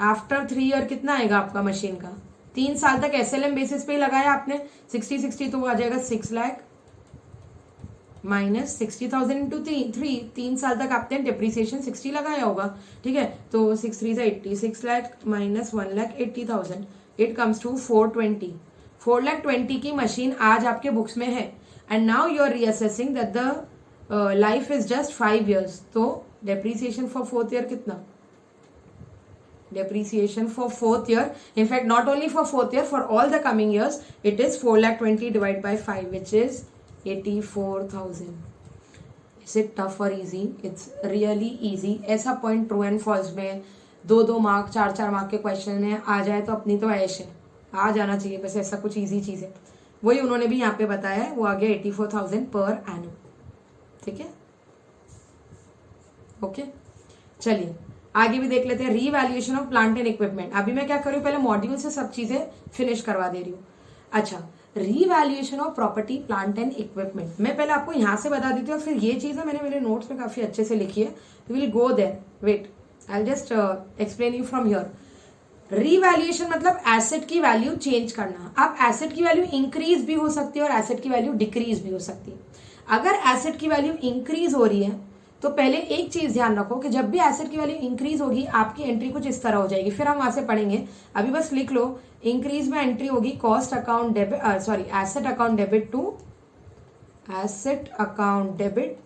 आफ्टर 3 ईयर कितना आएगा आपका मशीन का? 3 साल तक SLM बेसिस पे ही लगाया आपने 60, तो वो आ जाएगा 6 लाख माइनस 60,000 इंटू 3 साल तक आपने डेप्रिसिएशन 60 लगाया होगा, ठीक है? तो 6 3 80, 6 lakh minus 1,80,000, it comes to 420। 4,20,000 की मशीन आज आपके बुक्स में है and now you are reassessing that the life is just 5 years। तो डेप्रिसिएशन फॉर 4th ईयर कितना? Depreciation for 4th year, in fact not only for 4th year, for all the coming years, it is 4,20,000 divided by 5, which is 84,000. Is it tough or easy? It's really easy. ऐसा point true and false में 2-2 mark 4-4 mark के question में आ जाए तो अपनी तो ऐश है, आ जाना चाहिए बस, ऐसा कुछ इजी चीज है। वही उन्होंने भी यहाँ पे बताया है, वो आ गया 84,000 पर एनम, ठीक है? ओके, चलिए आगे भी देख लेते हैं। Revaluation of plant and equipment. अभी मैं क्या कर रही हूँ, पहले मॉड्यूल से सब चीजें फिनिश करवा दे रही हूँ। अच्छा, revaluation of property plant and equipment मैं पहले आपको यहाँ से बता देती हूँ, फिर ये चीज है मैंने मेरे नोट्स में काफी अच्छे से लिखी है, will go there, wait I will just explain you from here. Revaluation मतलब एसेट की वैल्यू चेंज करना। अब एसेट की वैल्यू इंक्रीज भी हो सकती है और एसेट की वैल्यू डिक्रीज भी हो सकती है। अगर एसेट की वैल्यू इंक्रीज हो रही है तो पहले एक चीज ध्यान रखो कि जब भी एसेट की वैल्यू इंक्रीज होगी आपकी एंट्री कुछ इस तरह हो जाएगी, फिर हम वहां से पढ़ेंगे, अभी बस लिख लो। इंक्रीज में एंट्री होगी cost account debit, sorry asset account debit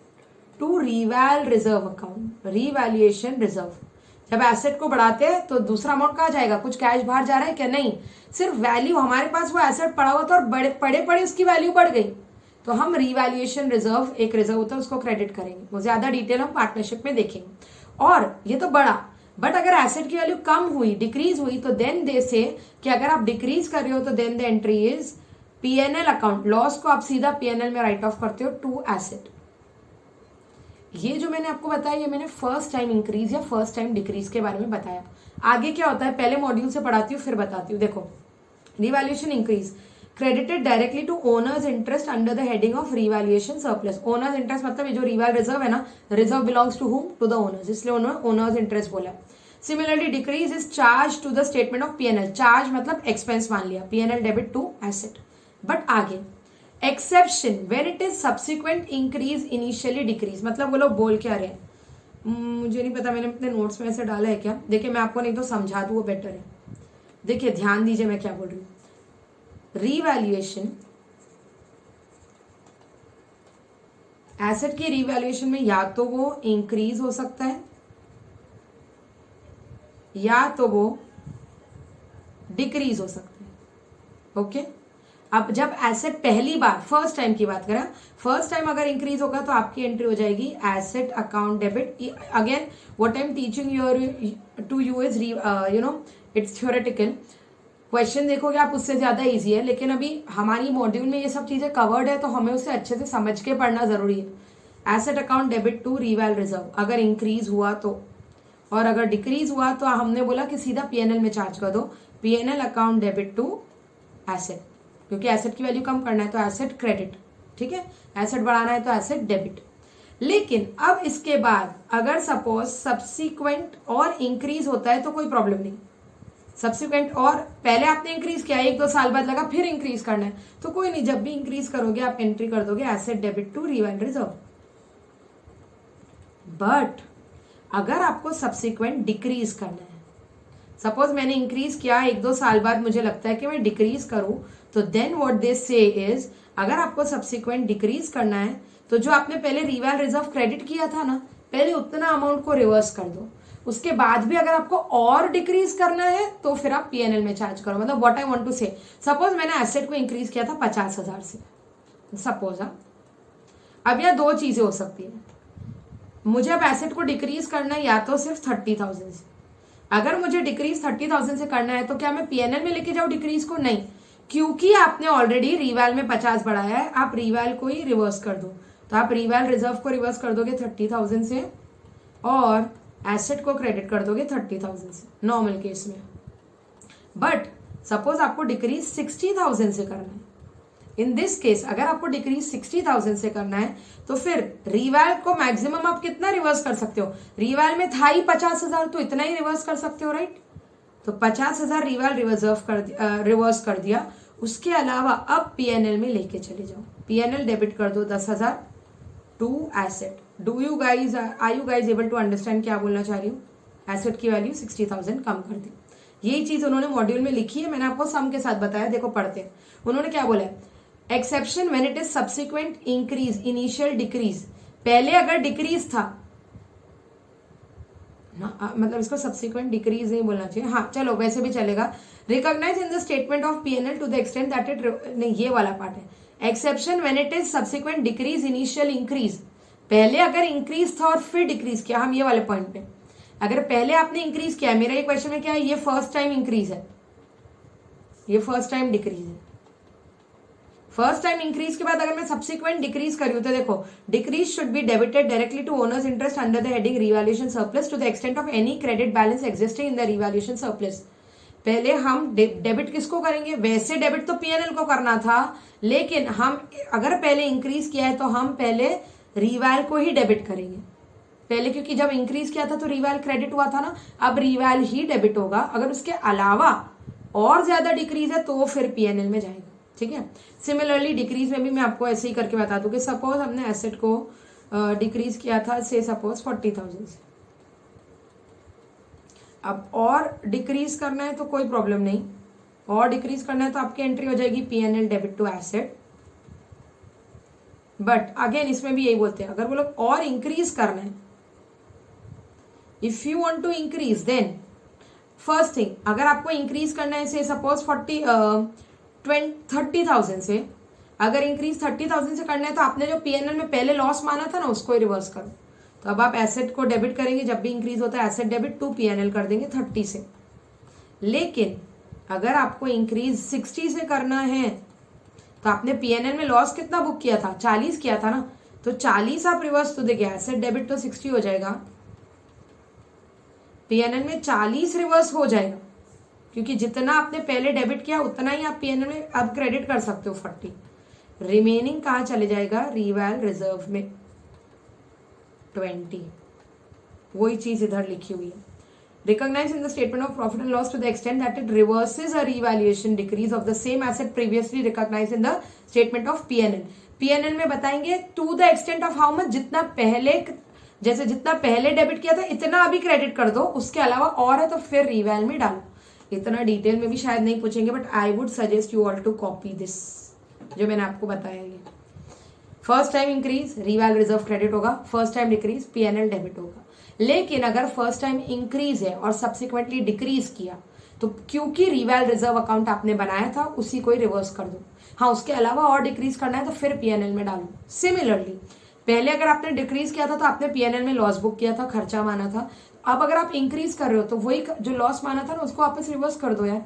to reval reserve account, revaluation reserve. जब एसेट को बढ़ाते हैं तो दूसरा अमाउंट कहाँ जाएगा, कुछ कैश बाहर जा रहा है क्या, नहीं, सिर्फ वैल्यू, हमारे पास वो एसेट पड़ा हुआ था और पड़े पड़े उसकी वैल्यू बढ़ गई, तो हम रिवैल्यूएशन रिजर्व, एक रिजर्व होता है उसको क्रेडिट करेंगे। वो ज्यादा डिटेल हम पार्टनरशिप में देखेंगे। और ये तो बढ़ा, बट अगर एसेट की वैल्यू कम हुई, डिक्रीज हुई, तो देन दे से कि अगर आप डिक्रीज कर रहे हो तो then the entry is PNL account, loss को आप सीधा पीएनएल में राइट ऑफ करते हो टू एसेट। ये जो मैंने आपको बताया ये मैंने फर्स्ट टाइम इंक्रीज या फर्स्ट टाइम डिक्रीज के बारे में बताया। आगे क्या होता है पहले मॉड्यूल से पढ़ाती हूँ फिर बताती हूँ। देखो, revaluation increase credited directly to owners interest under the heading of revaluation surplus. Owners interest मतलब ये जो रिवैल रिजर्व है ना, reserve belongs to whom, to the owners, इसलिए उन्होंने ओनर्स इंटरेस्ट बोला। Similarly decrease is charge to the statement of PNL, charge मतलब expense मान लिया, PNL debit to asset. But आगे exception when it is subsequent increase initially decrease, मतलब वो लोग बोल क्या रहे हैं, मुझे नहीं पता, मैंने अपने नोट्स में ऐसे डाला है क्या, देखिए मैं आपको नहीं तो समझा दूं वो बेटर है। देखिए ध्यान दीजिए मैं क्या बोल रही हूँ। रीवैल्यूएशन, एसेट की रीवैल्यूएशन में या तो वो इंक्रीज हो सकता है या तो वो डिक्रीज हो सकता है। ओके, अब जब एसेट पहली बार फर्स्ट टाइम की बात करें, फर्स्ट टाइम अगर इंक्रीज होगा तो आपकी एंट्री हो जाएगी asset account debit. Again what I am teaching your to you is you know it's theoretical, question देखोगे आप उससे ज्यादा इजी है, लेकिन अभी हमारी मॉड्यूल में ये सब चीजें कवर्ड है तो हमें उसे अच्छे से समझ के पढ़ना जरूरी है। Asset account debit to reval reserve अगर इंक्रीज हुआ तो, और अगर डिक्रीज हुआ तो हमने बोला कि सीधा पीएनएल में चार्ज कर दो, PNL account debit to asset, क्योंकि एसेट की वैल्यू कम करना है तो एसेट क्रेडिट, ठीक है, एसेट बढ़ाना है तो एसेट डेबिट। लेकिन अब इसके बाद अगर सपोज सब्सिक्वेंट और इंक्रीज होता है तो कोई प्रॉब्लम नहीं, सब्सिक्वेंट और पहले आपने इंक्रीज किया, 1-2 साल बाद लगा फिर इंक्रीज करना है तो कोई नहीं, जब भी इंक्रीज करोगे आप एंट्री कर दोगे asset debit to reval reserve. But अगर आपको सब्सिक्वेंट डिक्रीज करना है, सपोज मैंने इंक्रीज किया, 1-2 साल बाद मुझे लगता है कि मैं डिक्रीज करूं, तो देन व्हाट दे से इज अगर आपको सब्सिक्वेंट डिक्रीज करना है तो जो आपने पहले रिवैल रिजर्व क्रेडिट किया था ना, पहले उतना अमाउंट को रिवर्स कर दो, उसके बाद भी अगर आपको और डिक्रीज करना है तो फिर आप पीएनएल में चार्ज करो। मतलब व्हाट आई वांट टू से, सपोज मैंने एसेट को इंक्रीज किया था 50,000 से, सपोज। अब यह दो चीजें हो सकती है, मुझे अब एसेट को डिक्रीज करना है या तो सिर्फ 30,000 से, अगर मुझे डिक्रीज 30,000 से करना है तो क्या मैं पीएनएल में लेके जाऊं डिक्रीज को, नहीं, क्योंकि आपने ऑलरेडी रिवैल में 50 बढ़ाया है, आप रिवैल को ही रिवर्स कर दो, तो आप रिवैल रिजर्व को रिवर्स कर दोगे 30,000 से और एसेट को क्रेडिट कर दोगे 30,000 से नॉर्मल केस में। बट सपोज आपको डिक्रीज 60,000 से करना है, इन दिस केस अगर आपको डिक्रीज 60,000 से करना है तो फिर रिवैल को मैक्सिमम आप कितना रिवर्स कर सकते हो, रिवैल में था ही 50,000 तो इतना ही रिवर्स कर सकते हो, राइट। तो 50,000 रिवैल रिवर्स कर दिया, उसके अलावा अब पीएनएल में लेके चले जाओ, पीएनएल डेबिट कर दो 10,000 to asset. Do you guys, are you guys able to understand क्या बोलना चाह रही हूँ। एसेट की वैल्यू 60,000 कम कर दी, यही चीज उन्होंने मॉड्यूल में लिखी है, मैंने आपको सम के साथ बताया, देखो पढ़ते। उन्होंने क्या बोला है, exception when it is subsequent increase initial decrease, पहले अगर डिक्रीज था ना, मतलब इसको सब्सिक्वेंट डिक्रीज नहीं बोलना चाहिए, हाँ चलो वैसे भी चलेगा। Recognise in the statement of PNL to the extent that it, नहीं ये वाला पार्ट है। Exception when it is subsequent decrease initial increase, पहले अगर इंक्रीज था और फिर डिक्रीज किया, हम ये वाले पॉइंट पे, अगर पहले आपने इंक्रीज किया, मेरा ये क्वेश्चन में क्या है, ये फर्स्ट टाइम इंक्रीज है, ये फर्स्ट टाइम डिक्रीज है, फर्स्ट टाइम इंक्रीज के बाद अगर मैं सब्सिक्वेंट डिक्रीज करी हूं तो देखो, decrease should be debited directly to owners interest under the heading revaluation surplus to the extent of any credit balance existing in the revaluation surplus. पहले हम डेबिट किसको करेंगे, वैसे डेबिट तो पीएनएल को करना था, लेकिन हम अगर पहले इंक्रीज किया है तो हम पहले रिवैल को ही डेबिट करेंगे पहले, क्योंकि जब इंक्रीज किया था तो रिवैल क्रेडिट हुआ था ना, अब रिवैल ही डेबिट होगा। अगर उसके अलावा और ज्यादा डिक्रीज है तो फिर पीएनएल में जाएगा, ठीक है। सिमिलरली डिक्रीज में भी मैं आपको ऐसे ही करके बता दूं कि सपोज हमने एसेट को डिक्रीज किया था से सपोज 40,000 से। अब और डिक्रीज करना है तो कोई प्रॉब्लम नहीं, और डिक्रीज करना है तो आपकी एंट्री हो जाएगी P&L debit to asset. But again इसमें भी यही बोलते हैं, अगर वो लोग और इंक्रीज करना है, if you want to increase then first thing, अगर आपको इंक्रीज करना है से सपोज 30,000 से, अगर इंक्रीज 30,000 से करना है तो आपने जो P&L में पहले लॉस माना था ना उसको ही रिवर्स करो। तो अब आप एसेट को डेबिट करेंगे, जब भी इंक्रीज होता है एसेट डेबिट टू P&L कर देंगे 30 से। लेकिन अगर आपको इंक्रीज 60 से करना है तो आपने P&L में लॉस कितना बुक किया था, 40 किया था ना, तो 40 आप रिवर्स तो देखिए एसेट डेबिट तो 60 हो जाएगा, P&L में 40 रिवर्स हो जाएगा, क्योंकि जितना आपने पहले डेबिट किया उतना ही आप P&L में अब क्रेडिट कर सकते हो 40। रिमेनिंग कहाँ चले जाएगा, रिवैल रिजर्व में 20। वही चीज इधर लिखी हुई है। Recognize in the statement of profit and loss to the extent that it reverses a revaluation decrease of the same asset previously recognized in the statement of P&L. P&L में बताएंगे to the extent of how much, जितना पहले, जैसे जितना पहले debit किया था इतना अभी क्रेडिट कर दो, उसके अलावा और है तो फिर रिवैल में डालो। इतना डिटेल में भी शायद नहीं पूछेंगे, but I would suggest you all to copy this जो मैंने आपको बताया। ये first time increase reval reserve credit होगा, first time decrease P&L debit होगा। लेकिन अगर फर्स्ट टाइम इंक्रीज है और सब्सिक्वेंटली डिक्रीज किया तो क्योंकि रिवैल रिजर्व अकाउंट आपने बनाया था उसी को ही रिवर्स कर दो। हाँ, उसके अलावा और डिक्रीज करना है तो फिर P&L में डालो। सिमिलरली पहले अगर आपने डिक्रीज किया था तो आपने P&L में लॉस बुक किया था, खर्चा माना था। अब अगर आप इंक्रीज कर रहे हो तो वही जो लॉस माना था ना उसको वापस रिवर्स कर दो यार,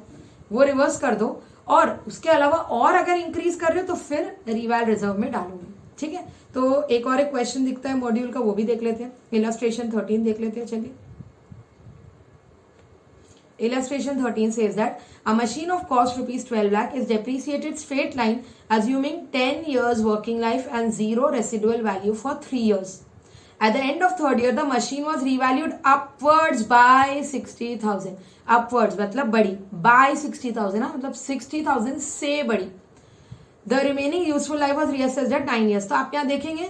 वो रिवर्स कर दो, और उसके अलावा और अगर इंक्रीज कर रहे हो तो फिर रिवैल रिजर्व में डालोगे। ठीक है, तो एक और एक क्वेश्चन दिखता है मॉड्यूल का, वो भी देख लेते हैं। इलस्ट्रेशन 13 देख लेते हैं। चलिए, illustration 13 says that a machine of cost rupees 12 lakh is depreciated straight line assuming 10 years working life and zero residual value for 3 years. At the end of third year the machine was revalued upwards by 60,000. upwards मतलब बड़ी, by 60,000 ना, मतलब 60,000 से बड़ी। The remaining useful life was reassessed at 9 years. तो आप यहाँ देखेंगे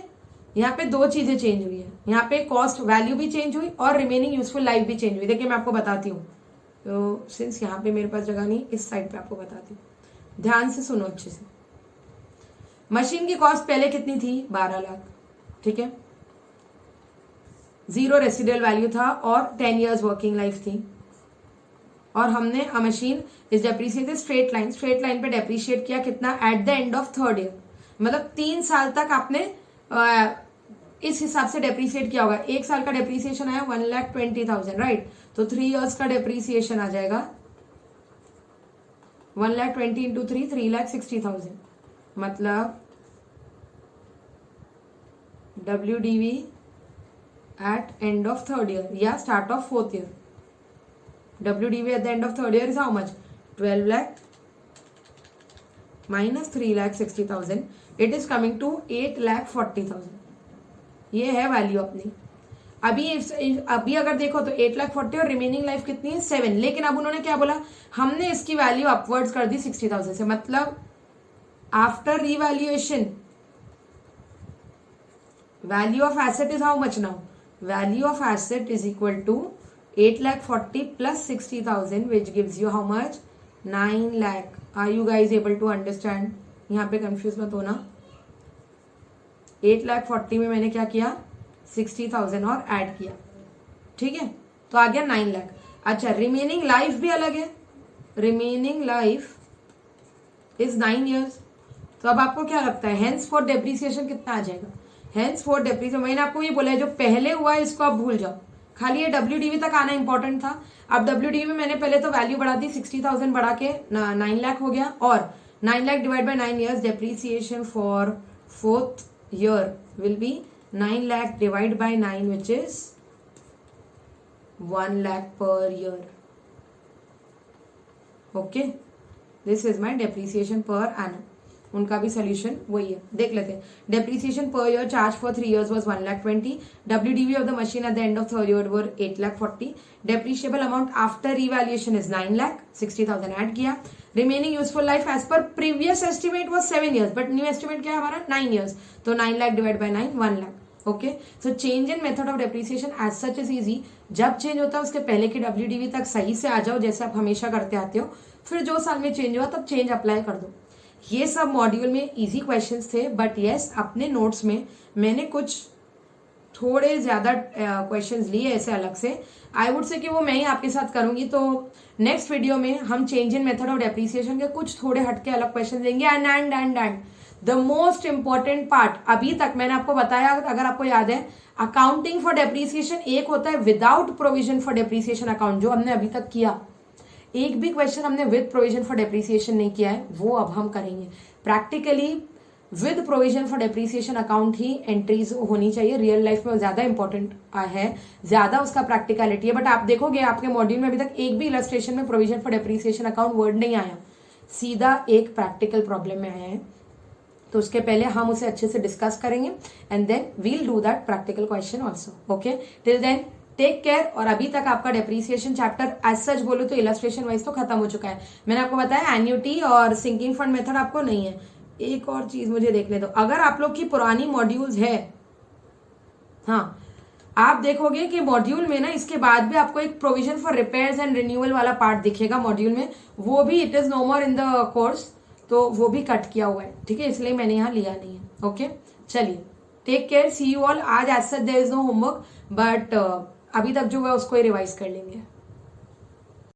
यहाँ पे दो चीजें चेंज हुई है, यहाँ पे कॉस्ट वैल्यू भी चेंज हुई और रिमेनिंग यूजफुल लाइफ भी चेंज हुई। देखिए मैं आपको बताती हूँ, तो सिंस यहाँ पे मेरे पास जगह नहीं, इस साइड पे आपको बताती हूँ, ध्यान से सुनो अच्छे से। मशीन की कॉस्ट पहले कितनी थी, 12 लाख, ठीक है, जीरो रेसिडुअल वैल्यू था और 10 years वर्किंग लाइफ थी, और हमने अ machine is depreciated straight line पे डेप्रिशिएट किया कितना, at the end of third year, मतलब 3 साल तक आपने इस हिसाब से डेप्रिसिएट किया होगा। 1 साल का डेप्रिसिएशन आया 1,20,000, राइट, तो 3 years का डेप्रिसिएशन आ जाएगा 1,20,000 इंटू 3, 3,60,000, मतलब WDV at end of third year या start of fourth year. WDV at the end of third year is how much? 12 lakh minus 3,60,000. It is coming to 8,40,000. ये है value अपनी। अभी अगर देखो तो 8,40,000 और रिमेनिंग लाइफ कितनी है 7। लेकिन अब उन्होंने क्या बोला, हमने इसकी वैल्यू अपवर्ड्स कर दी 60,000 से, मतलब after revaluation value of asset is how much now, value of asset is equal to 8,40,000 plus 60,000 which gives you how much, 9 lakh. Are you guys able to understand? यहाँ पे कंफ्यूज मत होना। 8,40,000 में मैंने क्या किया, 60,000 और ऐड किया, ठीक है, तो आ गया 9 लाख। अच्छा, रिमेनिंग लाइफ भी अलग है, रिमेनिंग लाइफ इज 9 years। तो अब आपको क्या लगता है, हेंस फॉर डेप्रिसिएशन कितना आ जाएगा, हेंस फॉर डेप्रिसिएशन मैंने आपको ये बोला है जो पहले हुआ है इसको आप भूल जाओ, खाली ये WDV तक आना इंपॉर्टेंट था। अब WDV में मैंने पहले तो वैल्यू बढ़ा दी, 60,000 बढ़ा के 9 लाख हो गया, और 9 lakh divide by 9 years, depreciation for 4th year will be 9 lakh divided by 9 which is 1 lakh per year. Okay, this is my depreciation per annum. उनका भी सोल्यूशन वही है, देख लेते हैं। Depreciation per year charge for 3 years was 1,20,000. WDV of the machine at the end of third year were 8,40,000. Depreciable amount after revaluation is 9 lakh, 60,000 add किया। Remaining useful life as per previous estimate was 7 years, but new estimate क्या है हमारा 9 years, तो 9 lakh divide by 9, 1 lakh. Okay, so change in method of depreciation as such is easy. जब change होता है उसके पहले की WDV तक सही से आ जाओ, जैसे आप हमेशा करते आते हो, फिर जो साल में चेंज हुआ तब चेंज अप्लाई कर दो। ये सब मॉड्यूल में इजी क्वेश्चंस थे, बट यस अपने नोट्स में मैंने कुछ थोड़े ज्यादा क्वेश्चंस लिए ऐसे अलग से। आई वुड से कि वो मैं ही आपके साथ करूंगी, तो नेक्स्ट वीडियो में हम change in method of depreciation के कुछ थोड़े हटके अलग क्वेश्चन देंगे। And the most important part, अभी तक मैंने आपको बताया, अगर आपको याद है, अकाउंटिंग फॉर डेप्रिसिएशन एक होता है without provision for depreciation account, जो हमने अभी तक किया। एक भी क्वेश्चन हमने विद प्रोविजन फॉर डेप्रिसिएशन नहीं किया है, वो अब हम करेंगे। Practically with provision for depreciation account he entries होनी चाहिए, रियल लाइफ में ज्यादा इंपॉर्टेंट है, ज्यादा उसका प्रैक्टिकलिटी है। बट आप देखोगे आपके मॉड्यूल में अभी तक एक भी इलस्ट्रेशन में provision for depreciation account word नहीं आया, सीधा एक प्रैक्टिकल प्रॉब्लम में आया है। तो उसके पहले हम उसे अच्छे से डिस्कस करेंगे and then we'll do that practical question also. Okay, till then take care. और अभी तक आपका डेप्रिसिएशन चैप्टर एज सच बोलो तो इलस्ट्रेशन वाइज तो खत्म हो चुका है। मैंने आपको बताया एन्युटी और सिंकिंग फंड मेथड आपको नहीं है। एक और चीज मुझे देखने दो, अगर आप लोग की पुरानी मॉड्यूल्स है, हाँ, आप देखोगे कि मॉड्यूल में ना इसके बाद भी आपको एक provision for repairs and renewal वाला पार्ट दिखेगा मॉड्यूल में, वो भी it is no more in the course, तो वो भी कट किया हुआ है, ठीक है, इसलिए मैंने यहाँ लिया नहीं है। ओके, चलिए, take care, see you all. आज as such there is no homework, but अभी तक जो है उसको ही रिवाइज कर लेंगे।